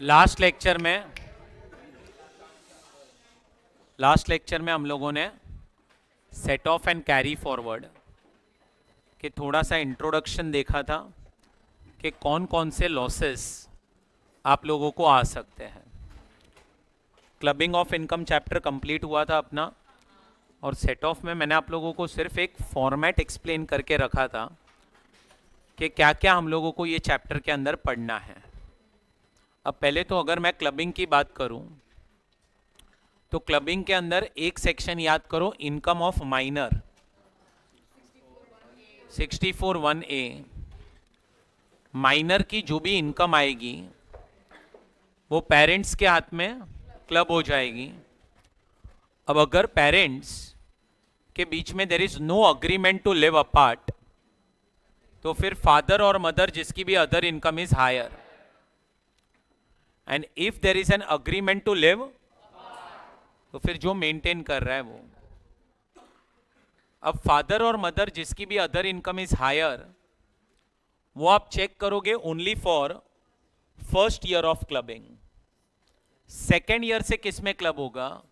Last lecture में हम लोगों ने set off and carry forward के थोड़ा सा इंट्रोडक्शन देखा था कि कौन कौन से लॉसेस आप लोगों को आ सकते हैं। Clubbing of income chapter complete हुआ था अपना, और सेट ऑफ में मैंने आप लोगों को सिर्फ एक फॉर्मेट एक्सप्लेन करके रखा था कि क्या क्या हम लोगों को ये चैप्टर के अंदर पढ़ना है। अब पहले तो अगर मैं क्लबिंग की बात करूं तो क्लबिंग के अंदर एक सेक्शन याद करो, income of minor 64(1)(a। Minor की जो भी इनकम आएगी वो पेरेंट्स के हाथ में क्लब हो जाएगी। अब अगर पेरेंट्स के बीच में there is no agreement to live apart, तो फिर फादर और मदर जिसकी भी other income is higher, and if there is an agreement to live, तो फिर जो मेंटेन कर रहा है वो। अब फादर और मदर जिसकी भी अदर इनकम इज हायर, वो आप चेक करोगे only for first year of clubbing. Second year से किस में क्लब होगा?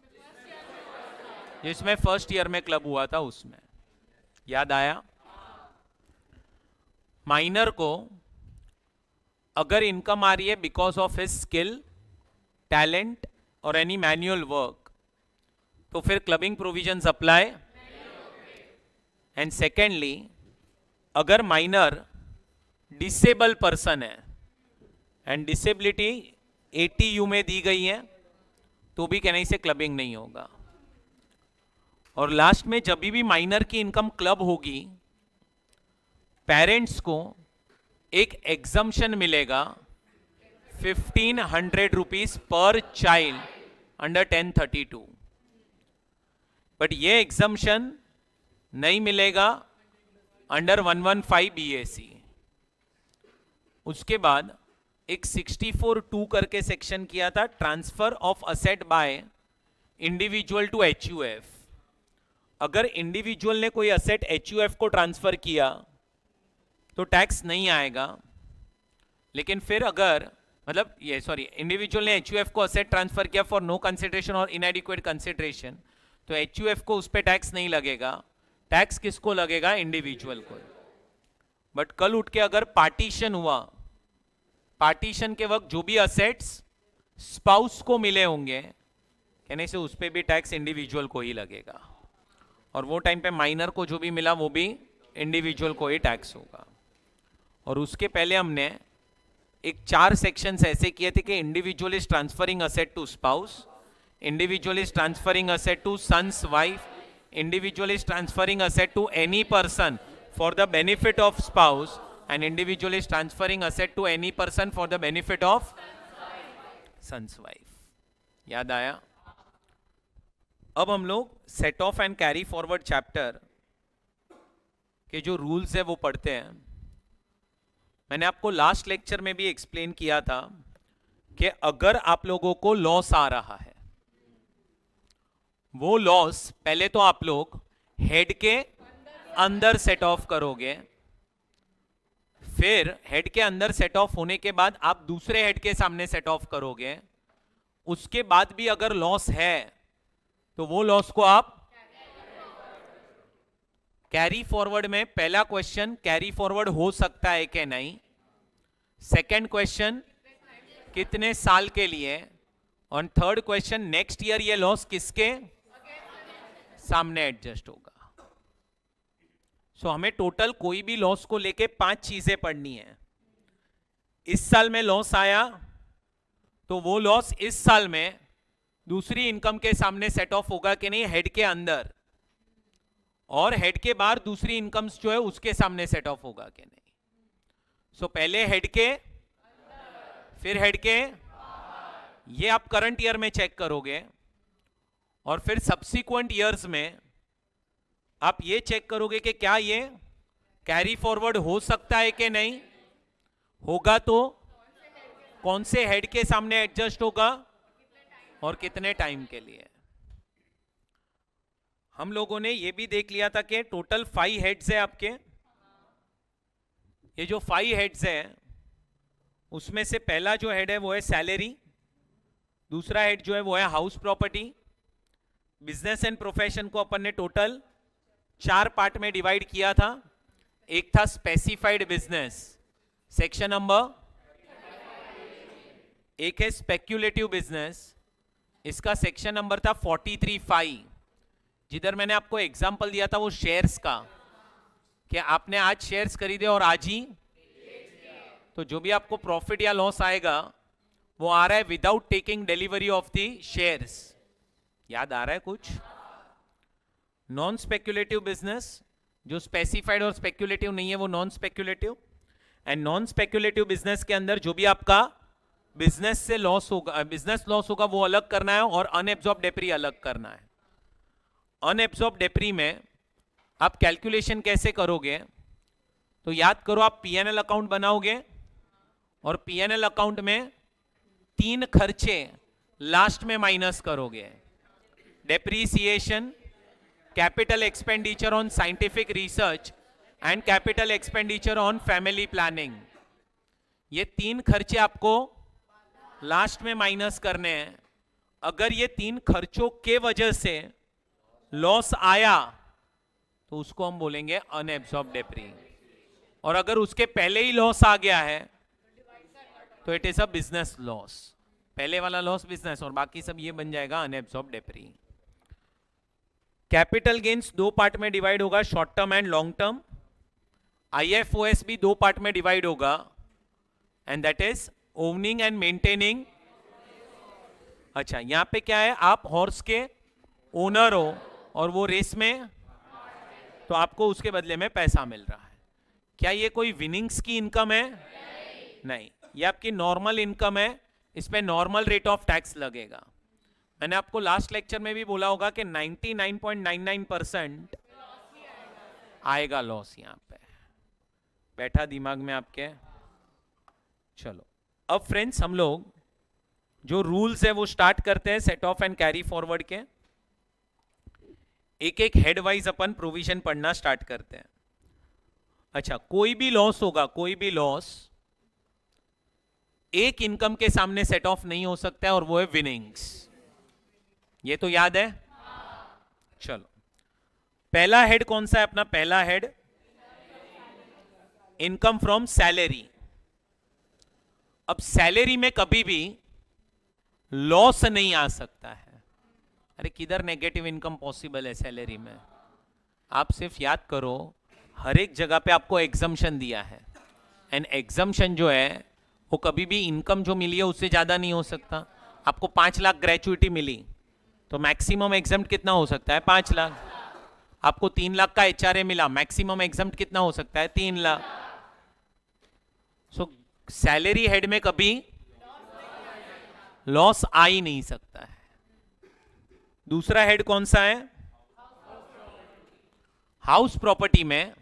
जिसमें फर्स्ट ईयर में क्लब हुआ था उसमें। याद आया? माइनर को अगर इनकम आ रही है because of his skill, talent और एनी मैन्युअल वर्क, तो फिर clubbing provisions apply. And secondly, अगर माइनर डिसेबल पर्सन है एंड डिसेबिलिटी 80 में दी गई है, तो भी कहने से क्लबिंग नहीं होगा। और लास्ट में जब भी माइनर की इनकम क्लब होगी, पेरेंट्स को एक एग्जम्पशन मिलेगा 1500 rupees per child under 1032। But ये एग्जम्पशन नहीं मिलेगा अंडर 115 BAC। उसके बाद एक 64(2) करके सेक्शन किया था, transfer of asset by individual to HUF। अगर इंडिविजुअल ने कोई असेट HUF को ट्रांसफर किया तो टैक्स नहीं आएगा। लेकिन फिर अगर इंडिविजुअल ने HUF को असेट ट्रांसफर किया फॉर नो कंसिडरेशन और इनएडिक्वेट कंसिडरेशन, तो HUF को उस पर टैक्स नहीं लगेगा। टैक्स किसको लगेगा? इंडिविजुअल को। बट कल उठ के अगर पार्टीशन हुआ, पार्टीशन के वक्त जो भी असेट्स स्पाउस को मिले होंगे, कहने से उस पर भी टैक्स इंडिविजुअल को ही लगेगा। और वो टाइम पे माइनर को जो भी मिला वो भी इंडिविजुअल को ही टैक्स होगा। और उसके पहले हमने एक 4 सेक्शंस ऐसे किए थे कि individual is transferring asset to spouse, individual is transferring asset to son's wife, individual is transferring asset to any person for the benefit of spouse, and individual is transferring asset to any person for the benefit of son's wife। याद आया? अब हम लोग set off and carry forward chapter के जो rules है वो पढ़ते हैं। मैंने आपको लास्ट लेक्चर में भी एक्सप्लेन किया था कि अगर आप लोगों को लॉस आ रहा है, वो लॉस पहले तो आप लोग हेड के अंदर सेट ऑफ करोगे, फिर हेड के अंदर सेट ऑफ होने के बाद आप दूसरे हेड के सामने सेट ऑफ करोगे। उसके बाद भी अगर लॉस है तो वो लॉस को आप कैरी फॉरवर्ड में, पहला क्वेश्चन कैरी फॉरवर्ड हो सकता है कि नहीं, सेकंड क्वेश्चन कितने साल के लिए, और थर्ड क्वेश्चन नेक्स्ट ईयर ये लॉस किसके सामने एडजस्ट होगा। हमें टोटल कोई भी लॉस को लेके 5 चीजें पढ़नी है। इस साल में लॉस आया तो वो लॉस इस साल में दूसरी इनकम के सामने सेट ऑफ होगा कि नहीं, हेड के अंदर, और हेड के बाहर दूसरी इनकम्स जो है उसके सामने सेट ऑफ होगा कि नहीं। पहले हेड के, फिर हेड के, ये आप करंट ईयर में चेक करोगे, और फिर सब्सिक्वेंट ईयर्स में आप ये चेक करोगे कि क्या ये कैरी फॉरवर्ड हो सकता है कि नहीं। होगा तो कौन से हेड के सामने एडजस्ट होगा और कितने टाइम के लिए। हम लोगों ने ये भी देख लिया था कि टोटल 5 हेड्स है आपके। ये जो 5 हेड्स हैं उसमें से पहला जो हेड है वो है सैलरी, दूसरा हेड जो है वो है house property. Business and profession को अपन ने टोटल 4 पार्ट में डिवाइड किया था। एक था स्पेसिफाइड बिजनेस, सेक्शन नंबर, एक है स्पेक्यूलेटिव बिजनेस, इसका सेक्शन नंबर था 43(5). जिधर मैंने आपको एग्जांपल दिया था वो शेयर्स का, कि आपने आज शेयर्स खरीदे और आज ही, तो जो भी आपको प्रॉफिट या लॉस आएगा वो आ रहा है without taking delivery of the shares. याद आ रहा है कुछ? नॉन स्पेक्यूलेटिव बिजनेस, जो स्पेसिफाइड और स्पेक्यूलेटिव नहीं है वो non speculative. And non speculative business के अंदर जो भी आपका बिजनेस से लॉस होगा, बिजनेस लॉस होगा, वो अलग करना है और अनएब्जॉर्ब डेप्री अलग करना है। अनएब्जॉर्ब डेप्री में आप कैलकुलेशन कैसे करोगे? तो याद करो, आप पीएनएल अकाउंट बनाओगे और पीएनएल अकाउंट में 3 खर्चे लास्ट में माइनस करोगे। Depreciation, capital expenditure on scientific research and capital expenditure on family planning. ये 3 खर्चे आपको लास्ट में माइनस करने हैं। अगर ये 3 खर्चों के वजह से लॉस आया तो उसको हम बोलेंगे अनएब्सॉर्ब डेप्री, और अगर उसके पहले ही लॉस आ गया है तो it is a business loss. पहले वाला लॉस बिजनेस और बाकी सब ये बन जाएगा unabsorb depre. Capital gains 2 part में डिवाइड होगा, short term and long term. IFOS भी 2 पार्ट में डिवाइड होगा, and that is owning and maintaining. अच्छा, यहां पे क्या है, आप हॉर्स के ओनर हो और वो रेस में, तो आपको उसके बदले में पैसा मिल रहा है। क्या ये कोई विनिंग्स की इनकम है? नहीं, ये आपकी नॉर्मल इनकम है। इस पे नॉर्मल रेट ऑफ टैक्स लगेगा। मैंने आपको लास्ट लेक्चर में भी बोला होगा कि 99.99% आएगा लॉस यहां पे। बैठा दिमाग में आपके? चलो, अब फ्रेंड्स हम लोग जो रूल्स है वो स्टार्ट करते हैं set off and carry forward के। एक एक हेड वाइज अपन प्रोविजन पढ़ना स्टार्ट करते हैं। अच्छा, कोई भी लॉस होगा, कोई भी लॉस एक इनकम के सामने सेट ऑफ नहीं हो सकता है, और वो है विनिंग्स। ये तो याद है? चलो, पहला हेड कौन सा है अपना? पहला हेड इनकम फ्रॉम सैलरी। अब सैलरी में कभी भी लॉस नहीं आ सकता है। अरे किधर नेगेटिव इनकम पॉसिबल है सैलरी में? आप सिर्फ याद करो, हर एक जगह पे आपको एग्जम्पशन दिया है, एंड एग्जम्पशन जो है वो कभी भी इनकम जो मिली है उससे ज्यादा नहीं हो सकता। आपको 5 लाख ग्रेचुइटी मिली तो मैक्सिमम एग्जम्प्ट कितना हो सकता है? 5 लाख। आपको 3 लाख का एचआरए मिला, मैक्सिमम एग्जम्प्ट कितना हो सकता है? 3 लाख। सो सैलरी हेड में कभी लॉस आ ही नहीं सकता है। दूसरा हेड कौन सा है? हाउस प्रॉपर्टी में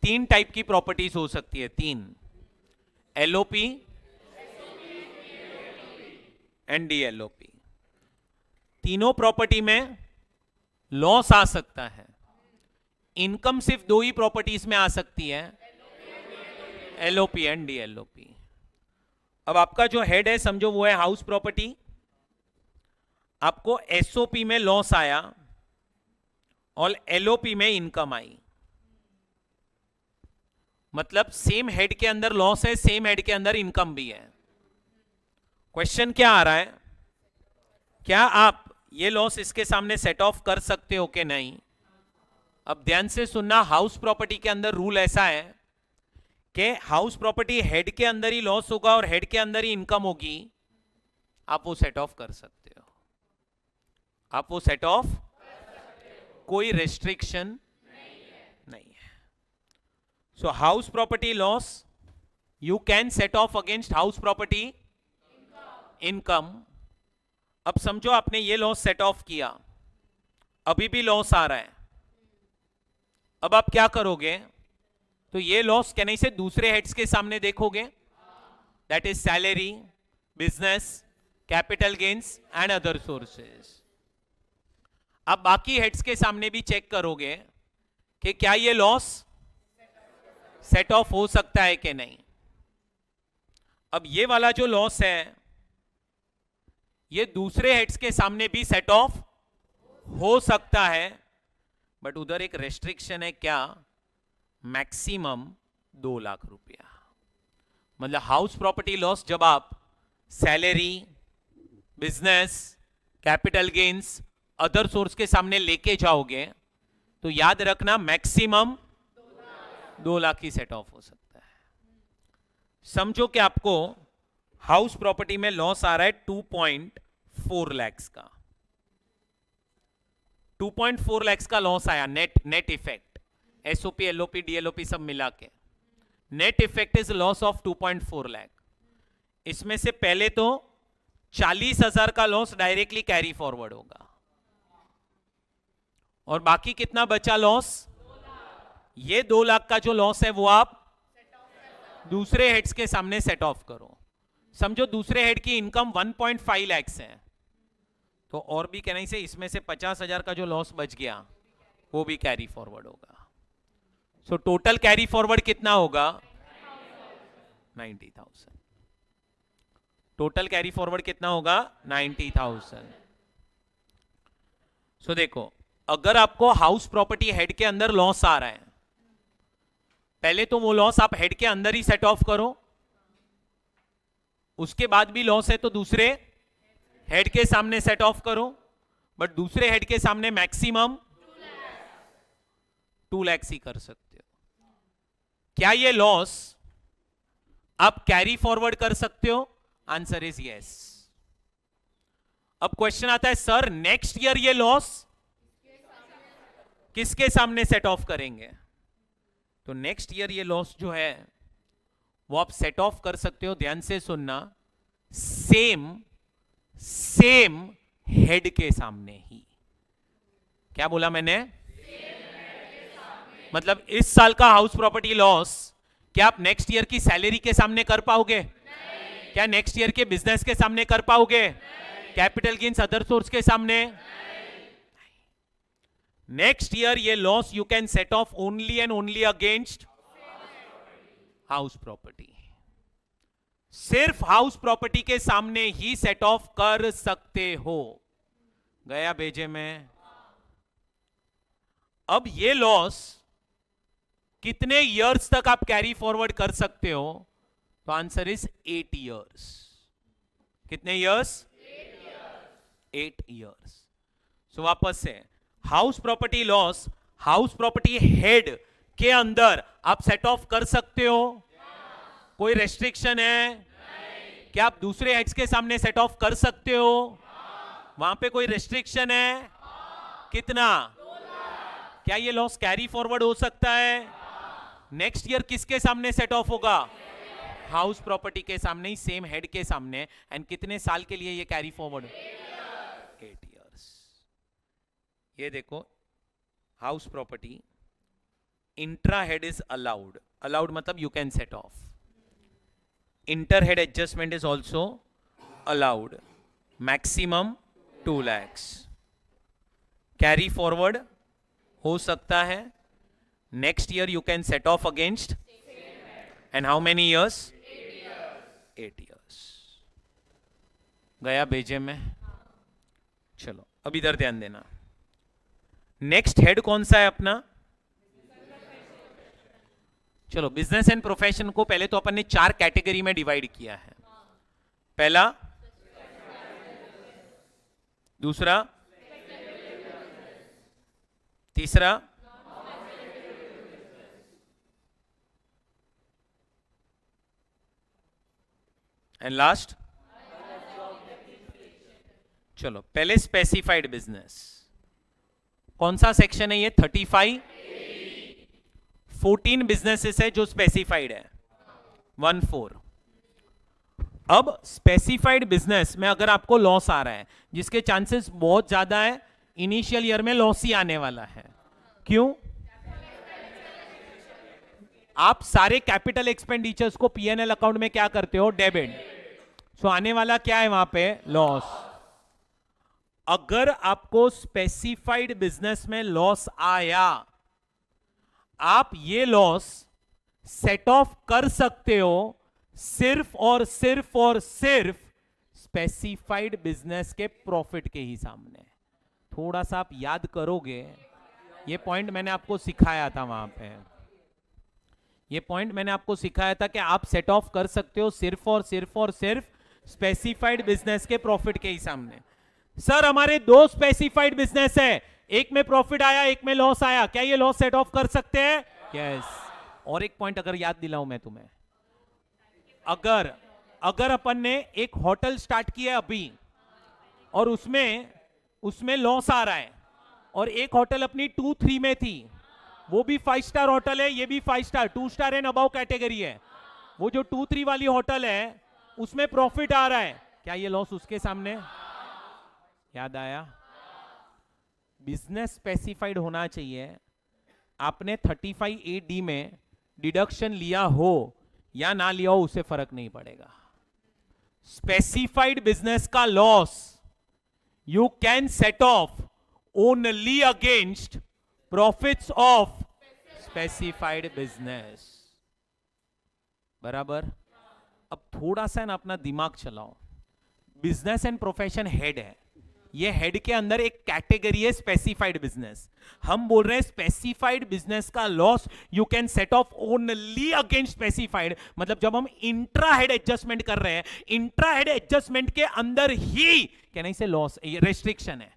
3 टाइप की प्रॉपर्टीज हो सकती है, 3, एलओपी एंड डीएलओपी। तीनों प्रॉपर्टी में लॉस आ सकता है। इनकम सिर्फ 2 ही प्रॉपर्टीज में आ सकती है, एलओपी एंड डीएलओपी। अब आपका जो हेड है समझो वो है हाउस प्रॉपर्टी। आपको एसओपी में लॉस आया और एलओपी में इनकम आई, मतलब सेम हेड के अंदर लॉस है, सेम हेड के अंदर इनकम भी है। क्वेश्चन क्या आ रहा है? क्या आप ये लॉस इसके सामने सेट ऑफ कर सकते हो कि नहीं? अब ध्यान से सुनना, हाउस प्रॉपर्टी के अंदर रूल ऐसा है कि हाउस प्रॉपर्टी हेड के अंदर ही लॉस होगा और हेड के अंदर ही इनकम होगी। आप वो सेट ऑफ कर सकते हो, आप वो सेट ऑफ, कोई रेस्ट्रिक्शन नहीं है। So house property loss you can set off against house property income. अब समझो आपने ये लॉस सेट ऑफ किया, अभी भी लॉस आ रहा है। अब आप क्या करोगे? तो ये लॉस कहने से दूसरे हेड्स के सामने देखोगे, that is salary, business, capital gains and other sources. अब बाकी हेड्स के सामने भी चेक करोगे कि क्या ये लॉस सेट ऑफ हो सकता है कि नहीं। अब ये वाला जो लॉस है ये दूसरे हेड्स के सामने भी सेट ऑफ हो सकता है, बट उधर एक रेस्ट्रिक्शन है, क्या? मैक्सिमम 2 लाख रुपया। मतलब हाउस प्रॉपर्टी लॉस जब आप salary, business, capital gains, other source के सामने लेके जाओगे तो याद रखना maximum 2 lakh he set of हो सकता है। समझो कि आपको हाउस प्रॉपर्टी में लॉस आ रहा है 2.4 लैक्स का, 2.4 लैक्स का लॉस आया, नेट इफेक्ट, एसओपी, एलओपी, डीएलओपी सब मिला के net effect is loss of 2.4 lakh. इसमें से पहले तो 40,000 का लॉस डायरेक्टली कैरी फॉरवर्ड होगा, और बाकी कितना बचा लॉस? ये 2 लाख का जो लॉस है वो आप दूसरे हेड्स के सामने सेट ऑफ करो। समझो दूसरे हेड की इनकम 1.5 लैक्स है, तो और भी कहने से इसमें से 50,000 का जो लॉस बच गया वो भी कैरी फॉरवर्ड होगा। सो टोटल कैरी फॉरवर्ड कितना होगा? 90,000। टोटल कैरी फॉरवर्ड कितना होगा? 90,000। सो देखो, अगर आपको हाउस प्रॉपर्टी हेड के अंदर लॉस आ रहा है, पहले तो वो लॉस आप हेड के अंदर ही सेट ऑफ करो, उसके बाद भी लॉस है तो दूसरे हेड के सामने सेट ऑफ करो, बट दूसरे हेड के सामने मैक्सिमम 2 लैक्स ही कर सकते हो। क्या ये लॉस आप कैरी फॉरवर्ड कर सकते हो? Answer is yes. अब क्वेश्चन आता है, सर नेक्स्ट ईयर ये लॉस किसके सामने सेट ऑफ करेंगे? तो नेक्स्ट ईयर ये लॉस जो है वो आप सेट ऑफ कर सकते हो, ध्यान से सुनना, सेम हेड के सामने ही। क्या बोला मैंने? मतलब इस साल का हाउस प्रॉपर्टी लॉस क्या आप नेक्स्ट ईयर की सैलरी के सामने कर पाओगे? नहीं। क्या नेक्स्ट ईयर के बिजनेस के सामने कर पाओगे? कैपिटल गेन्स, अदर सोर्स के सामने? नेक्स्ट ईयर ये loss you can set of only and only against house property. सिर्फ हाउस प्रॉपर्टी के सामने ही सेट ऑफ कर सकते हो। गया भेजे में? अब ये लॉस कितने इयर्स तक आप कैरी फॉरवर्ड कर सकते हो? तो आंसर इज 8 इयर्स। कितने इयर्स? 8 इयर्स। सो वापस से, house property loss house property head के अंदर आप सेट ऑफ कर सकते हो? कोई रेस्ट्रिक्शन है? क्या आप दूसरे हेड्स के सामने सेट ऑफ कर सकते हो? वहां पे कोई रेस्ट्रिक्शन है? कितना? क्या ये लॉस कैरी फॉरवर्ड हो सकता है? नेक्स्ट ईयर किसके सामने सेट ऑफ होगा? हाउस प्रॉपर्टी के सामने ही, सेम हेड के सामने। एंड कितने साल के लिए ये कैरी फॉरवर्ड? 8 इयर्स। ये देखो, house property intra head is allowed, allowed मतलब you can set off. Inter head adjustment is also allowed, maximum 2 lakhs। Carry forward हो सकता है, next year you can set off against, and how many years? 8 years. गया भेजे में? चलो अब इधर ध्यान देना, नेक्स्ट हेड कौन सा है अपना? चलो, बिजनेस एंड प्रोफेशन को पहले तो अपन ने 4 कैटेगरी में डिवाइड किया है। पहला, दूसरा, तीसरा, एंड लास्ट। चलो पहले स्पेसिफाइड बिजनेस, कौन सा सेक्शन है ये? 35। 14 बिजनेसेस है जो स्पेसिफाइड है, 14। अब स्पेसिफाइड बिजनेस में अगर आपको लॉस आ रहा है, जिसके चांसेस बहुत ज्यादा है, इनिशियल ईयर में लॉस ही आने वाला है। क्यों? आप सारे कैपिटल एक्सपेंडिचर्स को पीएनएल अकाउंट में क्या करते हो? डेबिट। सो आने वाला क्या है वहां पे? लॉस। अगर आपको स्पेसिफाइड बिजनेस में लॉस आया, आप ये लॉस सेट ऑफ कर सकते हो सिर्फ और सिर्फ स्पेसिफाइड बिजनेस के प्रॉफिट के ही सामने। थोड़ा सा आप याद करोगे, ये पॉइंट मैंने आपको सिखाया था वहां पे, ये पॉइंट मैंने आपको सिखाया था कि आप सेट ऑफ कर सकते हो सिर्फ और सिर्फ स्पेसिफाइड बिजनेस के प्रॉफिट के ही सामने। सर हमारे दो स्पेसिफाइड बिजनेस है, एक में प्रॉफिट आया एक में लॉस आया, क्या ये लॉस सेट ऑफ कर सकते हैं? यस। और एक पॉइंट अगर याद दिलाऊं मैं तुम्हें, अगर अपन ने एक होटल स्टार्ट किया अभी और उसमें लॉस आ रहा है, और एक होटल अपनी 2-3 में थी, वो भी 5 स्टार होटल है, ये भी 5 star 2 star and above category है, वो जो 2-3 वाली होटल है उसमें प्रॉफिट आ रहा है, क्या ये लॉस उसके सामने? याद आया? बिजनेस स्पेसिफाइड होना चाहिए। आपने 35A(d) में डिडक्शन लिया हो या ना लिया हो उससे फर्क नहीं पड़ेगा। स्पेसिफाइड बिजनेस का loss you can set of only against profits of specified business. बराबर? अब थोड़ा सा ना अपना दिमाग चलाओ। बिजनेस एंड प्रोफेशन हेड है, ये हेड के अंदर एक कैटेगरी है स्पेसिफाइड बिजनेस। हम बोल रहे हैं स्पेसिफाइड बिजनेस का loss you can set of only against specified, मतलब जब हम इंट्रा हेड एडजस्टमेंट कर रहे हैं, इंट्रा हेड एडजस्टमेंट के अंदर ही क्या नहीं से लॉस रेस्ट्रिक्शन है,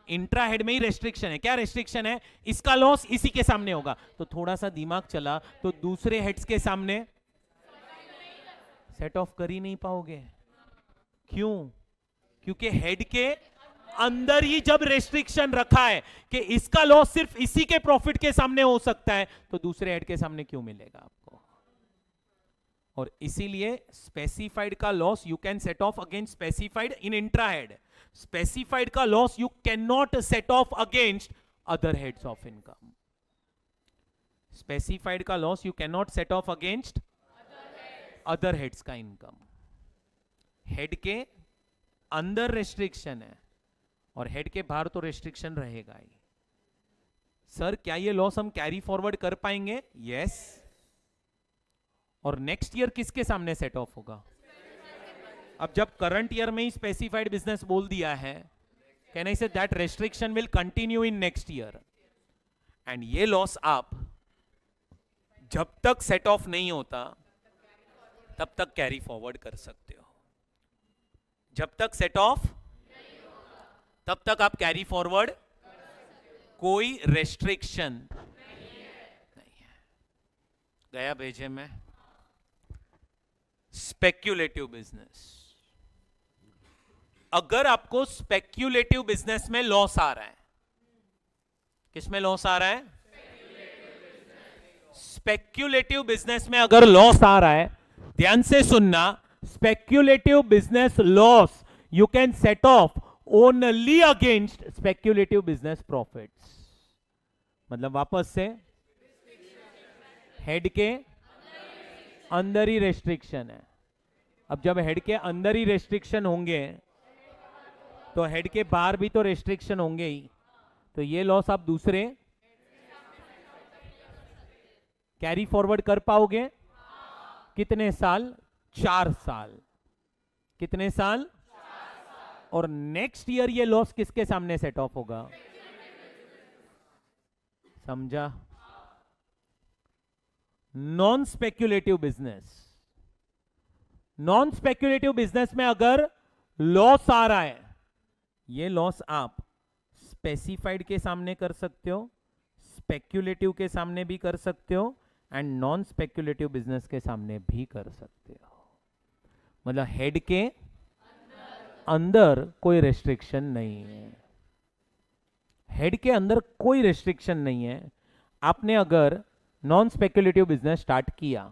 इंट्रा हेड में ही रेस्ट्रिक्शन है। क्या रेस्ट्रिक्शन है? इसका लॉस इसी के सामने होगा। तो थोड़ा सा दिमाग चला तो दूसरे हेड्स के सामने सेट ऑफ कर ही नहीं पाओगे। क्यों? क्योंकि हेड के अंदर ही जब रेस्ट्रिक्शन रखा है कि इसका लॉस सिर्फ इसी के प्रॉफिट के सामने हो सकता है, तो दूसरे हेड के सामने क्यों मिलेगा आपको? और इसीलिए स्पेसिफाइड का loss you can set off against specified in intra head, specified का loss you can not set off against other heads of income. Specified का loss you can not set off against other heads का income. Head के अंदर restriction है और head के बाहर तो रेस्ट्रिक्शन रहेगा ही। सर क्या ये लॉस हम कैरी फॉरवर्ड कर पाएंगे? यस। और नेक्स्ट ईयर किसके सामने सेट ऑफ होगा? अब जब करंट ईयर में ही स्पेसिफाइड बिजनेस बोल दिया है, can I say that restriction will continue in next year, and ये लॉस आप जब तक सेट ऑफ नहीं होता तब तक कैरी फॉरवर्ड कर सकते हो। जब तक सेट ऑफ तब तक आप कैरी फॉरवर्ड, कोई रेस्ट्रिक्शन नहीं है। गया भेजे में। स्पेक्यूलेटिव बिजनेस, अगर आपको स्पेक्यूलेटिव बिजनेस में लॉस आ रहा है, किसमें लॉस आ रहा है? स्पेक्यूलेटिव बिजनेस में अगर लॉस आ रहा है, ध्यान से सुनना, speculative business loss you can set of only against speculative business profits. मतलब वापस से, हेड के अंदर ही रेस्ट्रिक्शन है। अब जब हेड के अंदर ही रेस्ट्रिक्शन होंगे तो हेड के बाहर भी तो रेस्ट्रिक्शन होंगे ही, तो ये लॉस आप दूसरे कैरी फॉरवर्ड कर पाओगे? कितने साल? 4 साल। कितने साल? और नेक्स्ट ईयर ये लॉस किसके सामने सेट ऑफ होगा? समझा? Non speculative business, non speculative business में अगर लॉस आ रहा है, ये लॉस आप स्पेसिफाइड के सामने कर सकते हो, स्पेक्यूलेटिव के सामने भी कर सकते हो, एंड नॉन स्पेक्यूलेटिव बिजनेस के सामने भी कर सकते हो। मतलब हेड के अंदर कोई रेस्ट्रिक्शन नहीं है, हेड के अंदर कोई रेस्ट्रिक्शन नहीं है। आपने अगर नॉन स्पेक्यूलेटिव बिजनेस स्टार्ट किया,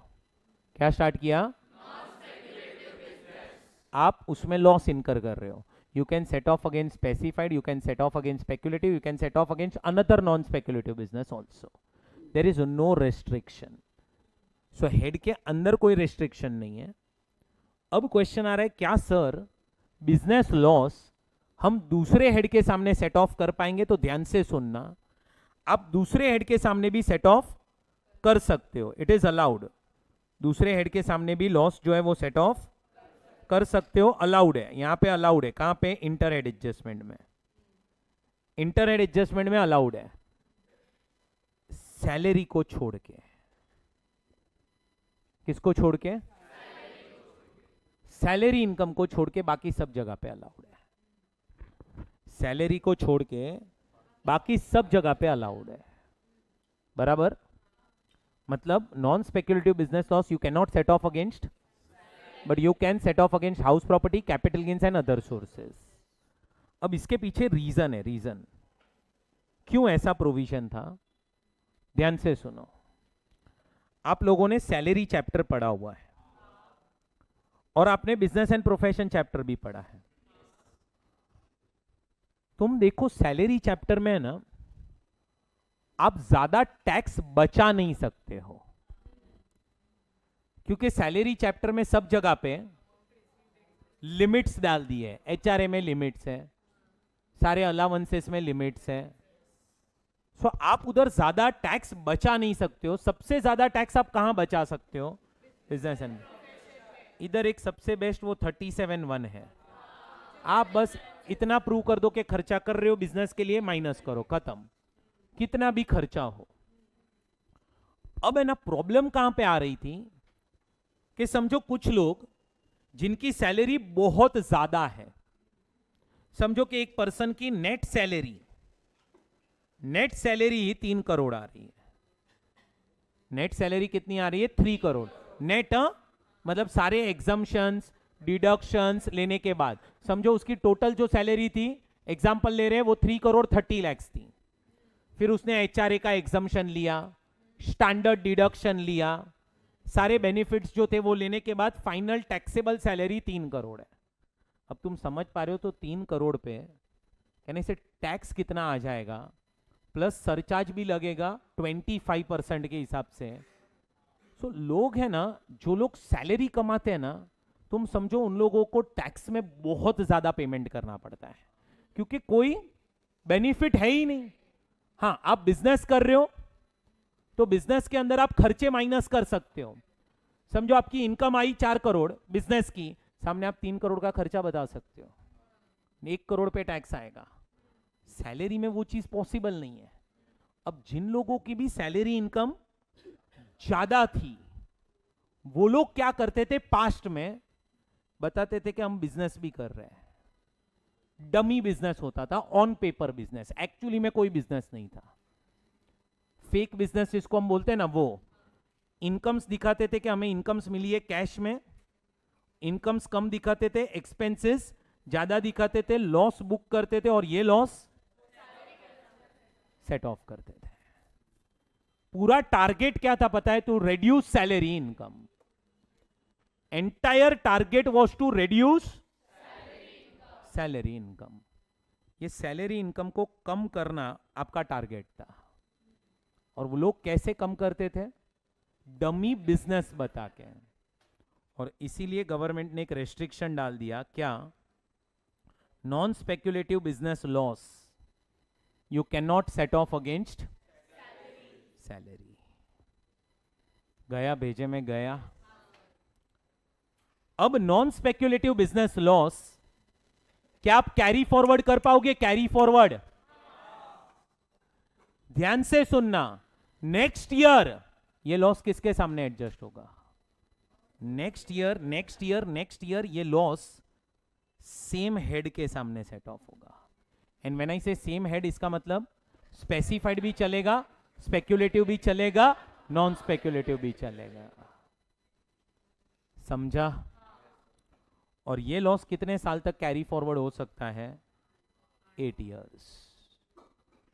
क्या स्टार्ट किया? आप उसमें लॉस इनकर कर रहे हो, you can set off against specified, you can set off against speculative, you can set off against another non-speculative business also. There is no restriction. So head के अंदर कोई restriction नहीं है। अब क्वेश्चन आ रहा है, क्या सर बिजनेस लॉस हम दूसरे हेड के सामने सेट ऑफ कर पाएंगे? तो ध्यान से सुनना, आप दूसरे हेड के सामने भी सेट ऑफ कर सकते हो, इट इज अलाउड। दूसरे हेड के सामने भी लॉस जो है वो सेट ऑफ कर सकते हो, अलाउड है। यहां पे अलाउड है, कहां पे? इंटर हेड एडजस्टमेंट में। इंटर हेड एडजस्टमेंट में अलाउड है, सैलरी को छोड़ के। किसको छोड़ के? सैलरी इनकम को छोड़ के बाकी सब जगह पे अलाउड है। सैलरी को छोड़ के बाकी सब जगह पे अलाउड है, बराबर? मतलब non speculative business loss you can not set off against, but you can set off against house property, capital gains and other sources. अब इसके पीछे रीजन है, रीजन क्यों ऐसा प्रोविजन था, ध्यान से सुनो। आप लोगों ने सैलरी चैप्टर पढ़ा हुआ है और आपने बिजनेस एंड प्रोफेशन चैप्टर भी पढ़ा है। तुम देखो सैलरी चैप्टर में ना आप ज्यादा टैक्स बचा नहीं सकते हो, क्योंकि सैलरी चैप्टर में सब जगह पे लिमिट्स डाल दी है। एचआरए में लिमिट्स है, सारे अलाउंसेस में लिमिट्स है। सो आप उधर ज्यादा टैक्स बचा नहीं सकते हो। सबसे ज्यादा टैक्स आप कहां बचा सकते हो? Business and. इधर एक सबसे बेस्ट वो 37(1) है। आप बस इतना प्रूव कर दो कि खर्चा कर रहे हो बिजनेस के लिए, माइनस करो, खत्म, कितना भी खर्चा हो। अब है ना प्रॉब्लम कहां पे आ रही थी कि समझो कुछ लोग जिनकी सैलरी बहुत ज्यादा है, समझो कि एक पर्सन की नेट सैलरी ही 3 करोड़ आ रही है। नेट सैलरी कितनी आ रही है? 3 करोड़ नेट, मतलब सारे एग्जम्पशंस डिडक्शंस लेने के बाद समझो उसकी टोटल जो सैलरी थी, एग्जांपल ले रहे हैं, वो 3 करोड़ 30 लाख थी। फिर उसने एचआरए का एग्जम्पशन लिया, स्टैंडर्ड डिडक्शन लिया, सारे बेनिफिट्स जो थे वो लेने के बाद फाइनल टैक्सेबल सैलरी 3 करोड़ है। अब तुम समझ पा रहे हो तो 3 करोड़ पे यानी से टैक्स कितना आ जाएगा, प्लस सरचार्ज भी लगेगा 25% के हिसाब से। सो लोग है ना, जो लोग सैलरी कमाते हैं ना, तुम समझो उन लोगों को टैक्स में बहुत ज्यादा पेमेंट करना पड़ता है, क्योंकि कोई बेनिफिट है ही नहीं। हाँ, आप बिजनेस कर रहे हो तो बिजनेस के अंदर आप खर्चे माइनस कर सकते हो। समझो आपकी इनकम आई 4 करोड़ बिजनेस की, सामने आप 3 करोड़ का खर्चा बता सकते हो, 1 करोड़ पे टैक्स आएगा। सैलरी में वो चीज पॉसिबल नहीं है। अब जिन लोगों की भी सैलरी इनकम ज्यादा थी, वो लोग क्या करते थे, पास्ट में बताते थे कि हम बिजनेस भी कर रहे हैं। डमी बिजनेस होता था, ऑन पेपर बिजनेस, एक्चुअली में कोई बिजनेस नहीं था। फेक बिजनेस जिसको हम बोलते हैं ना, वो इनकम्स दिखाते थे कि हमें इनकम्स मिली है कैश में, इनकम्स कम दिखाते थे, एक्सपेंसेस ज्यादा दिखाते थे, लॉस बुक करते थे और ये लॉस सेट ऑफ करते थे। पूरा टारगेट क्या था पता है? To reduce salary income. Entire target was to reduce salary income. ये सैलरी इनकम को कम करना आपका टारगेट था। और वो लोग कैसे कम करते थे? डमी बिजनेस बता के। और इसीलिए गवर्नमेंट ने एक रेस्ट्रिक्शन डाल दिया, क्या? Non speculative business loss you can not set off against salary. गया भेजे में गया। अब नॉन स्पेक्युलेटिव बिजनेस लॉस क्या आप कैरी फॉरवर्ड कर पाओगे? कैरी फॉरवर्ड, ध्यान से सुनना, नेक्स्ट ईयर ये लॉस किसके सामने एडजस्ट होगा? नेक्स्ट ईयर ये लॉस सेम हेड के सामने सेट ऑफ होगा। एंड व्हेन आई से सेम हेड, इसका मतलब स्पेसिफाइड भी चलेगा, स्पेक्युलेटिव भी चलेगा, नॉन स्पेक्युलेटिव भी चलेगा। समझा? और ये लॉस कितने साल तक कैरी फॉरवर्ड हो सकता है? 8 इयर्स।